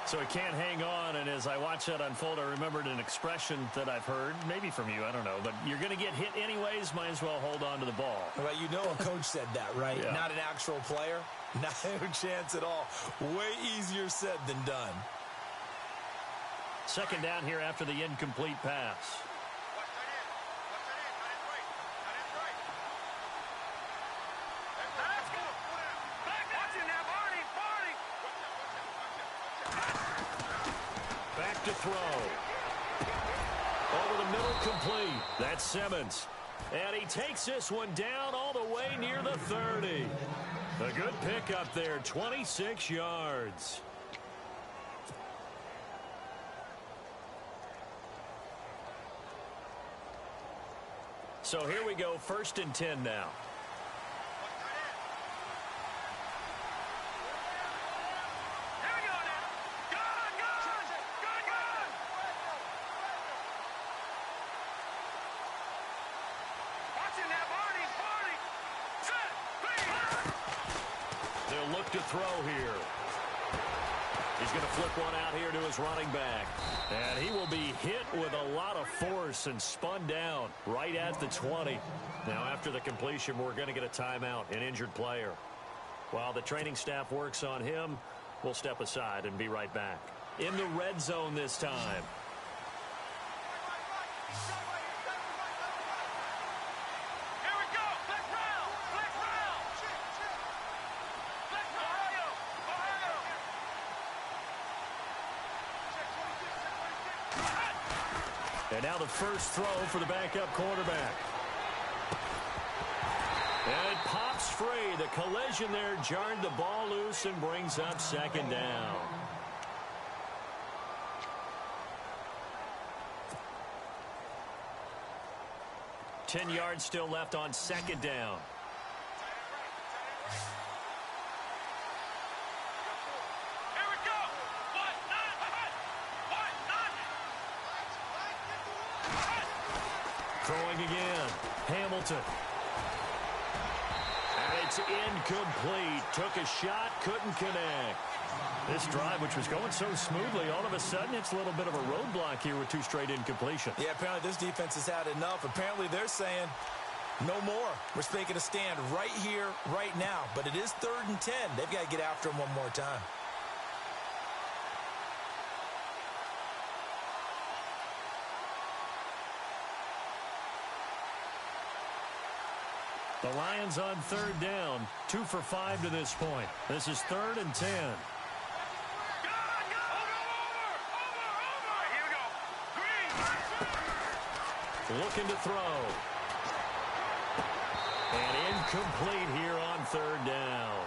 So he can't hang on, and as I watch that unfold, I remembered an expression that I've heard, maybe from you, I don't know, but you're going to get hit anyways, might as well hold on to the ball. Well, you know a coach said that, right? Yeah. Not an actual player. Not a chance at all. Way easier said than done. Second down here after the incomplete pass. Back to throw. Over the middle, complete. That's Simmons. And he takes this one down all the way near the 30. A good pickup there, 26 yards. So here we go, first and 10 now. They'll look to throw here. He's going to flip one out here to his running back. And he will be hit with a lot of force and spun down right at the 20. Now, after the completion, we're going to get a timeout, an injured player. While the training staff works on him, we'll step aside and be right back. In the red zone this time. Here And now the first throw for the backup quarterback. And it pops free. The collision there jarred the ball loose and brings up second down. Ten yards still left on second down. Here we go. Throwing again. Hamilton. And it's incomplete. Took a shot, couldn't connect. This drive, which was going so smoothly, all of a sudden it's a little bit of a roadblock here with two straight incompletion. Yeah, apparently this defense has had enough. Apparently they're saying no more. We're taking a stand right here, right now. But it is 3rd and 10. They've got to get after him one more time. The Lions on 3rd down, 2 for 5 to this point. This is 3rd and 10. Looking to throw. And incomplete here on 3rd down.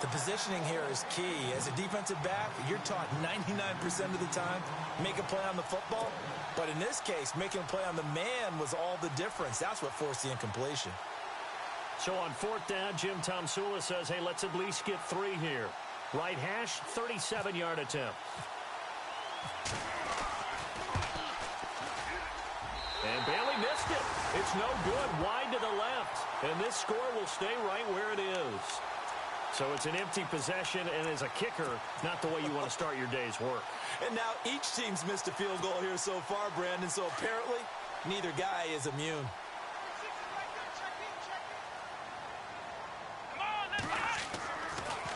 The positioning here is key. As a defensive back, you're taught 99% of the time, make a play on the football. But in this case, making a play on the man was all the difference. That's what forced the incompletion. So on 4th down, Jim Tomsula says, hey, let's at least get 3 here. Right hash, 37-yard attempt. And Bailey missed it. It's no good. Wide to the left. And this score will stay right where it is. So it's an empty possession, and as a kicker, not the way you want to start your day's work. And now each team's missed a field goal here so far, Brandon, so apparently neither guy is immune.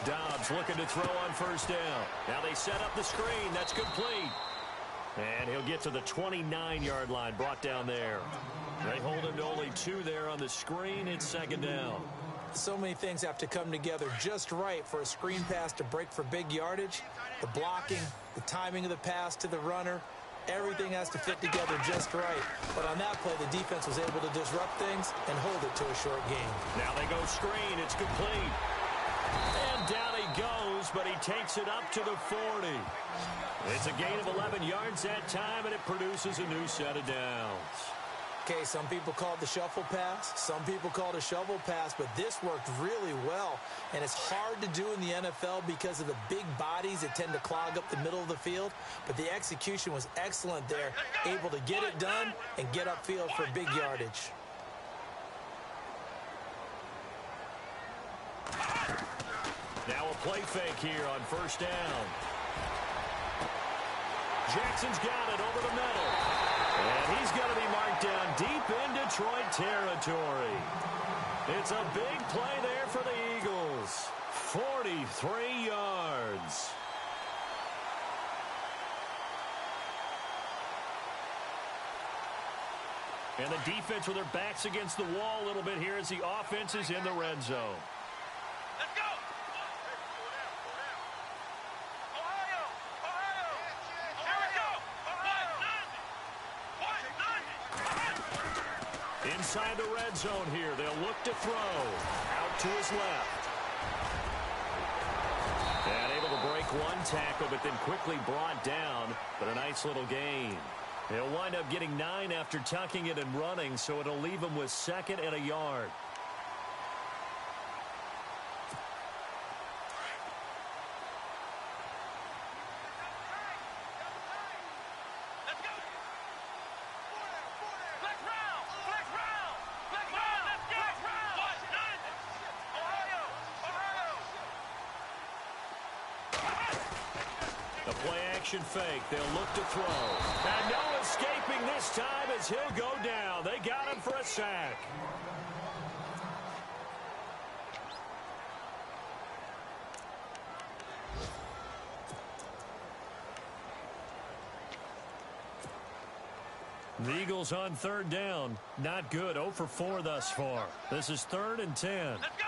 Dobbs looking to throw on 1st down. Now they set up the screen. That's complete. And he'll get to the 29-yard line, brought down there. They hold him to only 2 there on the screen. It's 2nd down. So many things have to come together just right for a screen pass to break for big yardage. The blocking, the timing of the pass to the runner, everything has to fit together just right. But on that play, the defense was able to disrupt things and hold it to a short gain. Now they go screen. It's complete. And down he goes, but he takes it up to the 40. It's a gain of 11 yards that time, and it produces a new set of downs. Okay, some people call it the shuffle pass. Some people call it a shovel pass, but this worked really well. And it's hard to do in the NFL because of the big bodies that tend to clog up the middle of the field. But the execution was excellent there, able to get it done and get upfield for big yardage. Now a play fake here on 1st down. Jackson's got it over the middle. And he's going to be marked down deep in Detroit territory. It's a big play there for the Eagles. 43 yards. And the defense with their backs against the wall a little bit here as the offense is in the red zone. Let's go. Inside the red zone here. They'll look to throw. Out to his left. And able to break one tackle, but then quickly brought down. But a nice little gain. He'll wind up getting 9 after tucking it and running, so it'll leave him with 2nd and a yard. Fake. They'll look to throw. And no escaping this time as he'll go down. They got him for a sack. The Eagles on 3rd down. Not good. 0 for 4 thus far. This is 3rd and 10. Let's go.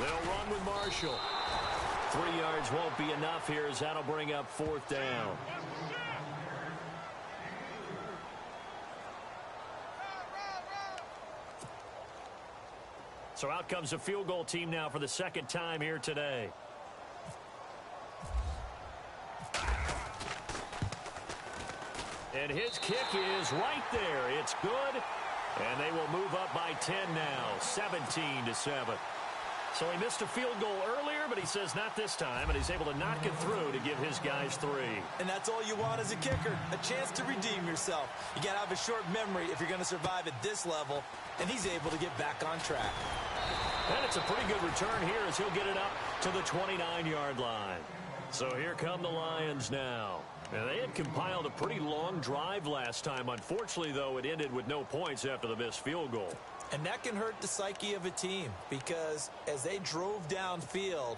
They'll run with Marshall. 3 yards won't be enough here as that'll bring up 4th down. So out comes a field goal team now for the 2nd time here today. And his kick is right there. It's good. And they will move up by 10 now, 17-7. So he missed a field goal earlier, but he says not this time, and he's able to knock it through to give his guys 3. And that's all you want as a kicker, a chance to redeem yourself. You got to have a short memory if you're going to survive at this level, and he's able to get back on track. And it's a pretty good return here as he'll get it up to the 29-yard line. So here come the Lions now. And they had compiled a pretty long drive last time. Unfortunately, though, it ended with no points after the missed field goal. And that can hurt the psyche of a team because as they drove downfield,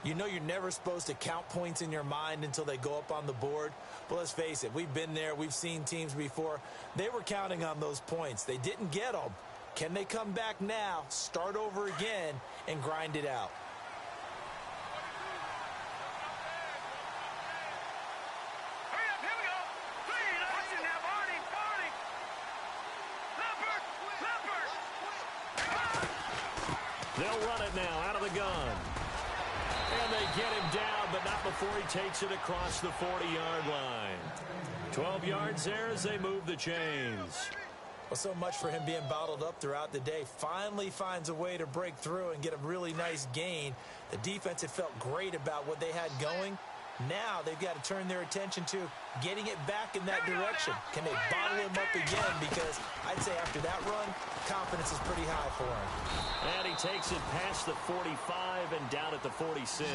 you know you're never supposed to count points in your mind until they go up on the board. But let's face it, we've been there. We've seen teams before. They were counting on those points. They didn't get them. Can they come back now, start over again, and grind it out? They'll run it now out of the gun. And they get him down, but not before he takes it across the 40-yard line. 12 yards there as they move the chains. Well, so much for him being bottled up throughout the day. Finally finds a way to break through and get a really nice gain. The defense had felt great about what they had going. Now they've got to turn their attention to getting it back in that direction. Can they bottle him up again? Because I'd say after that run, confidence is pretty high for him. And he takes it past the 45 and down at the 46.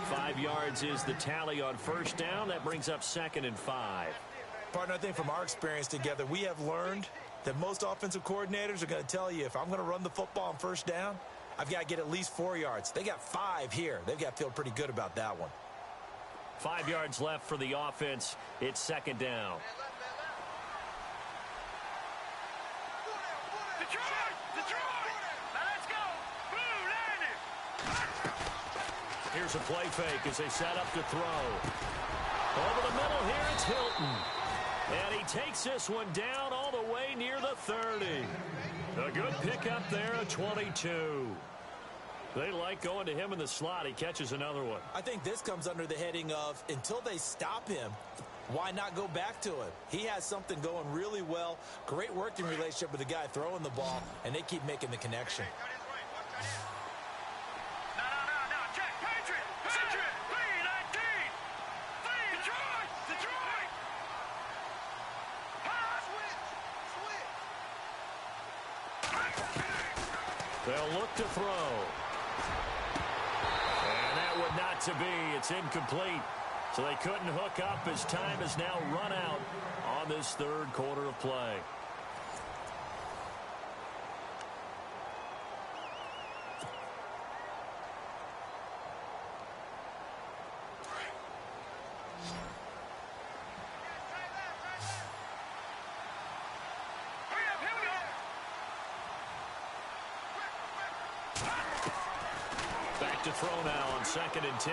5 yards is the tally on first down. That brings up 2nd and 5. Partner, I think from our experience together, we have learned that most offensive coordinators are going to tell you if I'm going to run the football on first down, I've got to get at least 4 yards. They got 5 here. They've got to feel pretty good about that one. 5 yards left for the offense. It's 2nd down. Let's go. Blue landed. Here's a play fake as they set up to throw. Over the middle here, it's Hilton. And he takes this one down all the way near the 30. A good pickup there at 22. They like going to him in the slot. He catches another one. I think this comes under the heading of until they stop him, why not go back to him? He has something going really well. Great working relationship with the guy throwing the ball, and they keep making the connection. No, check. Patriot. 319. Detroit. They'll look to throw. Would not to be. It's incomplete. So they couldn't hook up as time is now run out on this 3rd quarter of play. To throw now on 2nd and 10.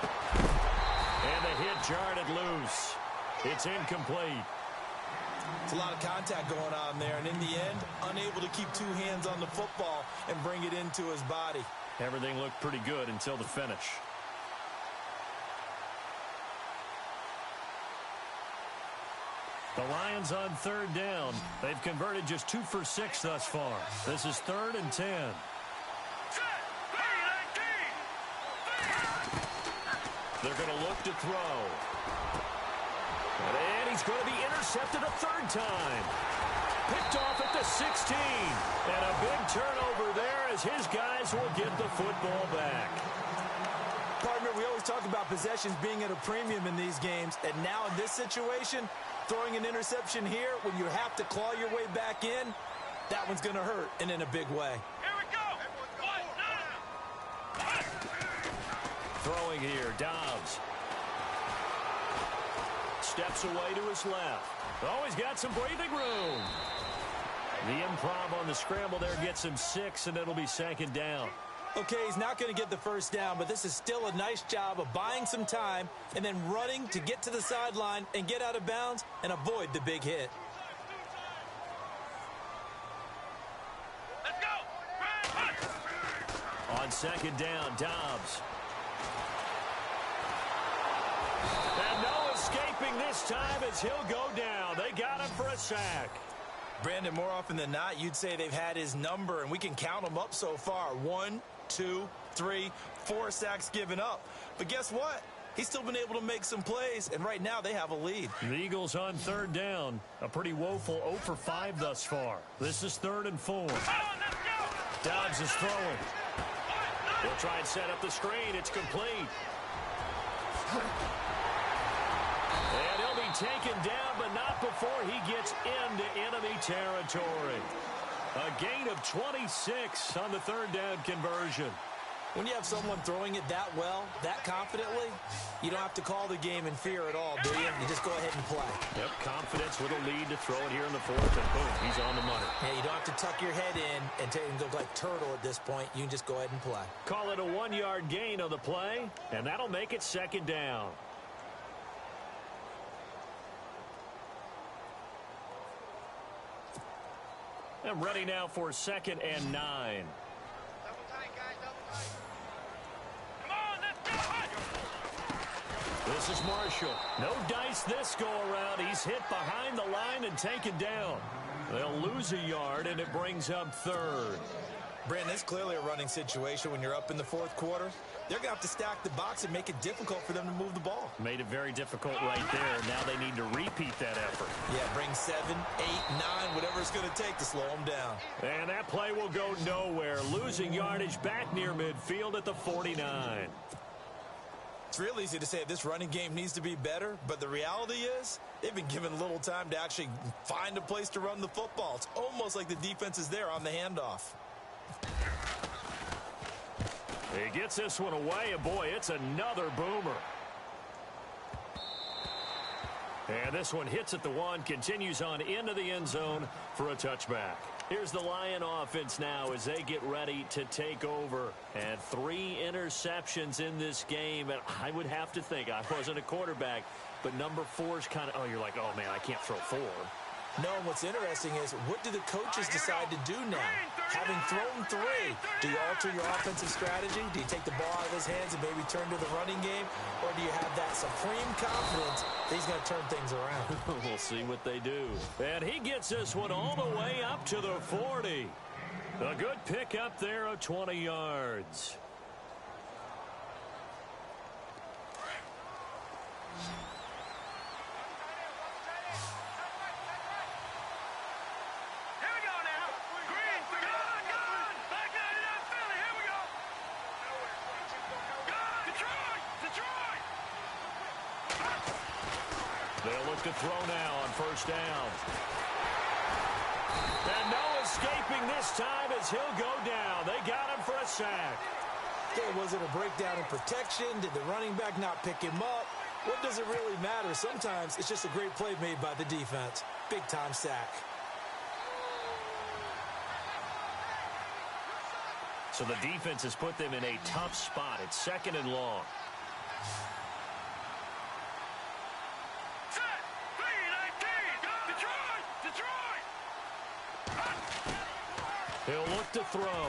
And the hit jarred it loose. It's incomplete. It's a lot of contact going on there, and in the end, unable to keep 2 hands on the football and bring it into his body. Everything looked pretty good until the finish. The Lions on 3rd down. They've converted just 2 for 6 thus far. This is 3rd and 10. They're going to look to throw. And he's going to be intercepted a 3rd time. Picked off at the 16. And a big turnover there as his guys will get the football back. Partner, we always talk about possessions being at a premium in these games. And now in this situation, throwing an interception here when you have to claw your way back in, that one's going to hurt, and in a big way. Here we go. Throwing here, Dobbs. Steps away to his left. Oh, he's got some breathing room. The improv on the scramble there gets him 6, and it'll be 2nd down. Okay, he's not going to get the first down, but this is still a nice job of buying some time and then running to get to the sideline and get out of bounds and avoid the big hit. Let's go! On second down, Dobbs. And no escaping this time as he'll go down. They got him for a sack. Brandon, more often than not, you'd say they've had his number, and we can count them up so far. 1, 2, 3, 4 sacks given up. But guess what? He's still been able to make some plays, and right now they have a lead. The Eagles on third down. A pretty woeful 0 for 5 thus far. This is 3rd and 4. Dobbs is throwing. He'll try and set up the screen. It's complete. And he'll be taken down, but not before he gets into enemy territory. A gain of 26 on the 3rd down conversion. When you have someone throwing it that well, that confidently, you don't have to call the game in fear at all, do you? You just go ahead and play. Yep, confidence with a lead to throw it here in the 4th, and boom, he's on the money. Yeah, you don't have to tuck your head in and go like turtle at this point. You can just go ahead and play. Call it a 1-yard gain on the play, and that'll make it 2nd down. I'm ready now for 2nd and 9. Come on, let's go! This is Marshall. No dice this go-around. He's hit behind the line and taken down. They'll lose a yard, and it brings up 3rd. Brandon, it's clearly a running situation when you're up in the 4th quarter. They're going to have to stack the box and make it difficult for them to move the ball. Made it very difficult right there. Now they need to repeat that effort. Yeah, bring 7, 8, 9, whatever it's going to take to slow them down. And that play will go nowhere. Losing yardage back near midfield at the 49. It's real easy to say this running game needs to be better, but the reality is they've been given little time to actually find a place to run the football. It's almost like the defense is there on the handoff. He gets this one away, and boy, it's another boomer. And this one hits at the 1, continues on into the end zone for a touchback. Here's the Lion offense now as they get ready to take over. And 3 interceptions in this game, and I would have to think, I wasn't a quarterback, but number 4's kind of, you're like, oh man, I can't throw 4. No, what's interesting is, what do the coaches decide to do now? Having thrown 3, do you alter your offensive strategy? Do you take the ball out of his hands and maybe turn to the running game? Or do you have that supreme confidence that he's going to turn things around? We'll see what they do. And he gets this one all the way up to the 40. A good pick up there of 20 yards. They'll look to throw now on 1st down. And no escaping this time as he'll go down. They got him for a sack. Okay, was it a breakdown in protection? Did the running back not pick him up? What does it really matter? Sometimes it's just a great play made by the defense. Big-time sack. So the defense has put them in a tough spot. It's 2nd and long. He'll look to throw.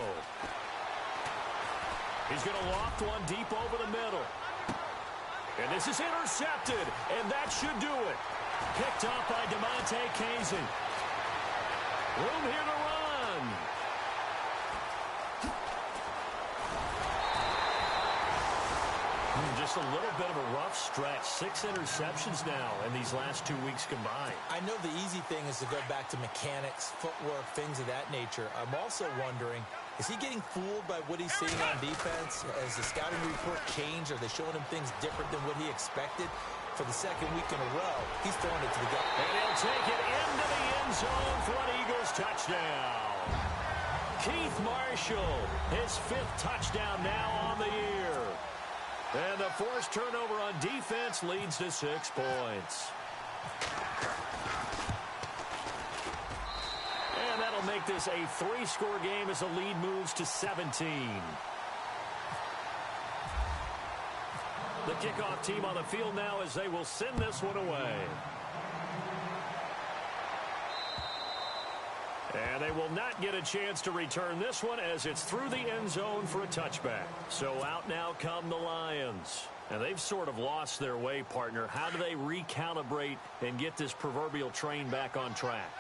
He's going to loft one deep over the middle. And this is intercepted, and that should do it. Picked up by DeMonte Casey. Room here to run. Just a little bit of a rough stretch. 6 interceptions now in these last 2 weeks combined. I know the easy thing is to go back to mechanics, footwork, things of that nature. I'm also wondering, is he getting fooled by what he's seeing on defense? Has the scouting report changed? Are they showing him things different than what he expected? For the 2nd week in a row, he's throwing it to the gut. And he'll take it into the end zone for an Eagles touchdown. Keith Marshall, his 5th touchdown now on the year. And the forced turnover on defense leads to 6 points. And that'll make this a 3-score game as the lead moves to 17. The kickoff team on the field now as they will send this one away. And they will not get a chance to return this one as it's through the end zone for a touchback. So out now come the Lions. And they've sort of lost their way, partner. How do they recalibrate and get this proverbial train back on track?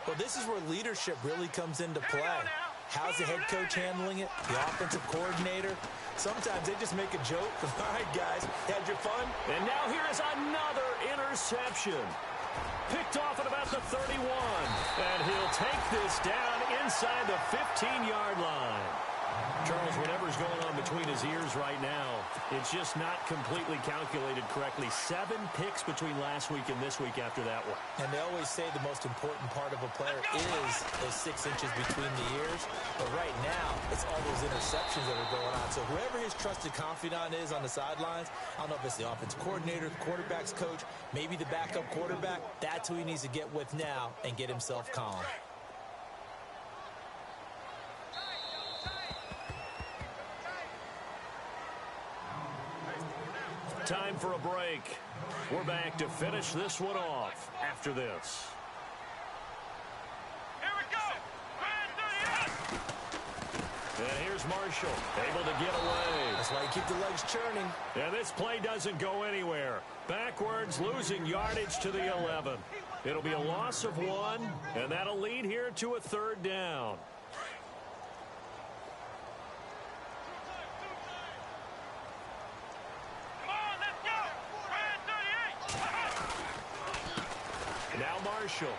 Well, this is where leadership really comes into play. How's the head coach handling it? The offensive coordinator? Sometimes they just make a joke. All right, guys, had your fun? And now here is another interception. Picked off at about the 31. And he'll take this down inside the 15-yard line. Charles, whatever's going on between his ears right now, it's just not completely calculated correctly. 7 picks between last week and this week after that one. And they always say the most important part of a player is those 6 inches between the ears. But right now, it's all those interceptions that are going on. So whoever his trusted confidant is on the sidelines, I don't know if it's the offensive coordinator, the quarterback's coach, maybe the backup quarterback, that's who he needs to get with now and get himself calm. Time for a break. We're back to finish this one off after this. Here we go. And here's Marshall, able to get away. That's why you keep the legs churning. And this play doesn't go anywhere. Backwards, losing yardage to the 11. It'll be a loss of 1, and that'll lead here to a 3rd down. Now Marshall.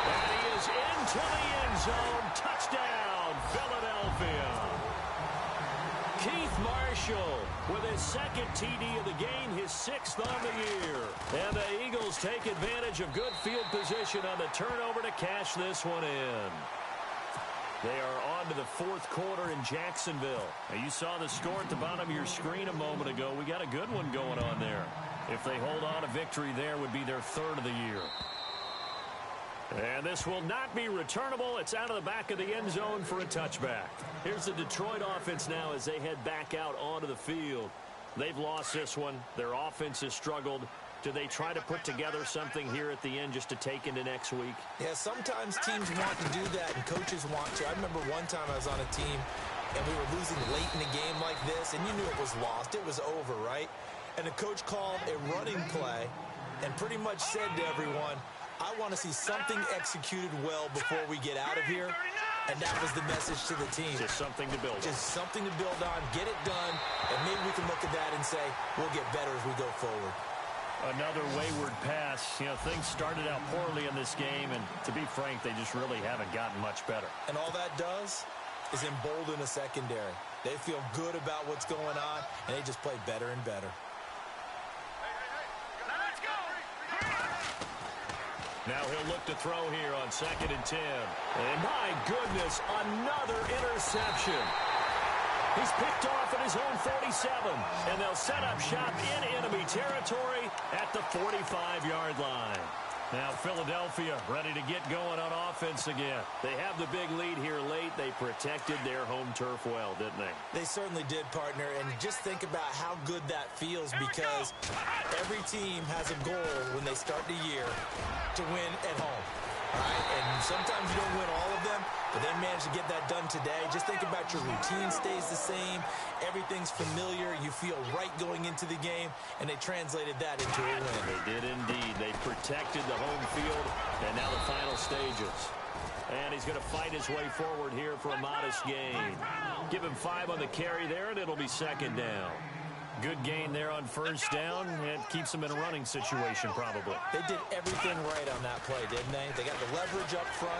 And he is into the end zone. Touchdown, Philadelphia. Keith Marshall with his 2nd TD of the game, his 6th on the year. And the Eagles take advantage of good field position on the turnover to cash this one in. They are on to the 4th quarter in Jacksonville. Now, you saw the score at the bottom of your screen a moment ago. We got a good one going on there. If they hold on, a victory there would be their 3rd of the year. And this will not be returnable. It's out of the back of the end zone for a touchback. Here's the Detroit offense now as they head back out onto the field. They've lost this one. Their offense has struggled. Do they try to put together something here at the end just to take into next week? Yeah, sometimes teams want to do that and coaches want to. I remember one time I was on a team and we were losing late in a game like this, and you knew it was lost. It was over, right? And the coach called a running play and pretty much said to everyone, I want to see something executed well before we get out of here. And that was the message to the team. Just something to build on. Just something to build on, get it done, and maybe we can look at that and say, we'll get better as we go forward. Another wayward pass. You know, things started out poorly in this game, and to be frank, they just really haven't gotten much better. And all that does is embolden a secondary. They feel good about what's going on, and they just play better and better. Now he'll look to throw here on 2nd and 10. And my goodness, another interception. He's picked off at his own 47, and they'll set up shop in enemy territory at the 45-yard line. Now Philadelphia ready to get going on offense again. They have the big lead here late. They protected their home turf well, didn't they? They certainly did, partner, and just think about how good that feels because every team has a goal when they start the year to win at home. Right? And sometimes you don't win all of them, but they managed to get that done today. Just think about your routine stays the same. Everything's familiar. You feel right going into the game, and they translated that into a win. They did indeed. They protected the home field, and now the final stages. And he's going to fight his way forward here for a modest gain. Give him 5 on the carry there, and it'll be 2nd down. Good gain there on 1st down. It keeps them in a running situation, probably. They did everything right on that play, didn't they? They got the leverage up front,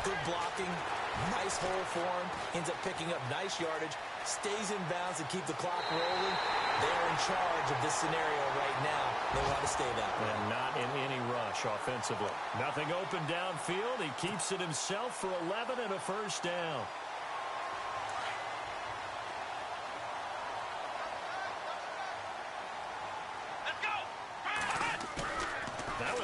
good blocking, nice hole for him, ends up picking up nice yardage, stays in bounds to keep the clock rolling. They're in charge of this scenario right now. They want to stay that way. And not in any rush offensively. Nothing open downfield. He keeps it himself for 11 and a 1st down.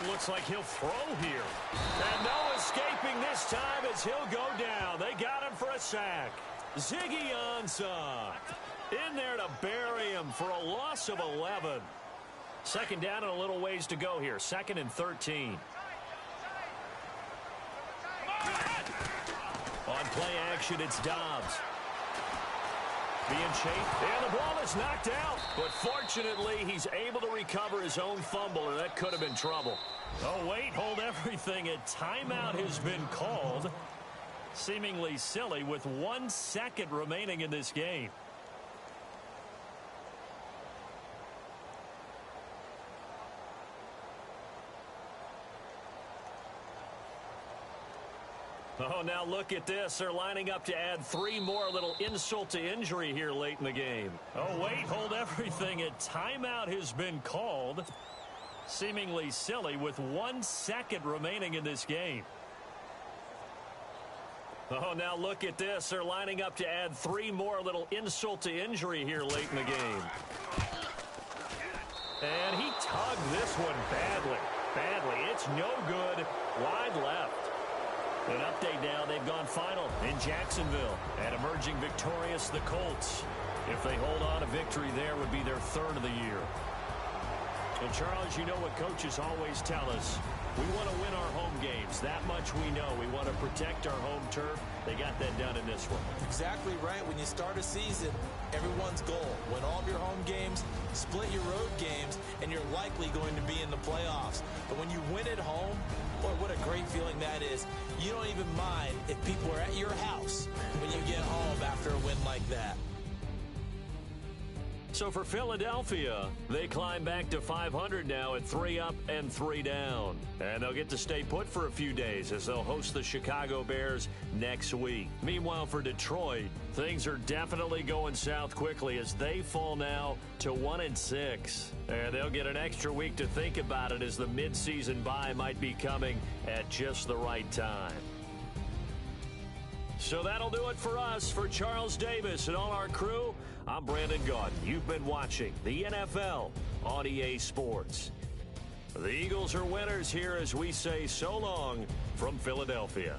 Looks like he'll throw here. And no escaping this time as he'll go down. They got him for a sack. Ziggy Ansah in there to bury him for a loss of 11. Second down and a little ways to go here. 2nd and 13. On play action, it's Dobbs. Being chased, and the ball is knocked out. But fortunately, he's able to recover his own fumble, or that could have been trouble. Oh, wait, hold everything. A timeout has been called. Seemingly silly with 1 second remaining in this game. Oh, now look at this. They're lining up to add 3 more. A little insult to injury here late in the game. Oh, wait, hold everything. A timeout has been called. Seemingly silly with 1 second remaining in this game. Oh, now look at this. They're lining up to add 3 more. A little insult to injury here late in the game. And he tugged this one badly. It's no good. Wide left. An update now, they've gone final in Jacksonville. And emerging victorious, the Colts. If they hold on, a victory there would be their 3rd of the year. And Charles, you know what coaches always tell us. We want to win our home games. That much we know. We want to protect our home turf. They got that done in this one. Exactly right. When you start a season, everyone's goal. Win all of your home games, split your road games, and you're likely going to be in the playoffs. But when you win at home, boy, what a great feeling that is. You don't even mind if people are at your house when you get home after a win like that. So for Philadelphia, they climb back to 500 now at 3 up and 3 down. And they'll get to stay put for a few days as they'll host the Chicago Bears next week. Meanwhile, for Detroit, things are definitely going south quickly as they fall now to 1-6. And they'll get an extra week to think about it as the midseason bye might be coming at just the right time. So that'll do it for us. For Charles Davis and all our crew, I'm Brandon Gaudin. You've been watching the NFL on EA Sports. The Eagles are winners here as we say so long from Philadelphia.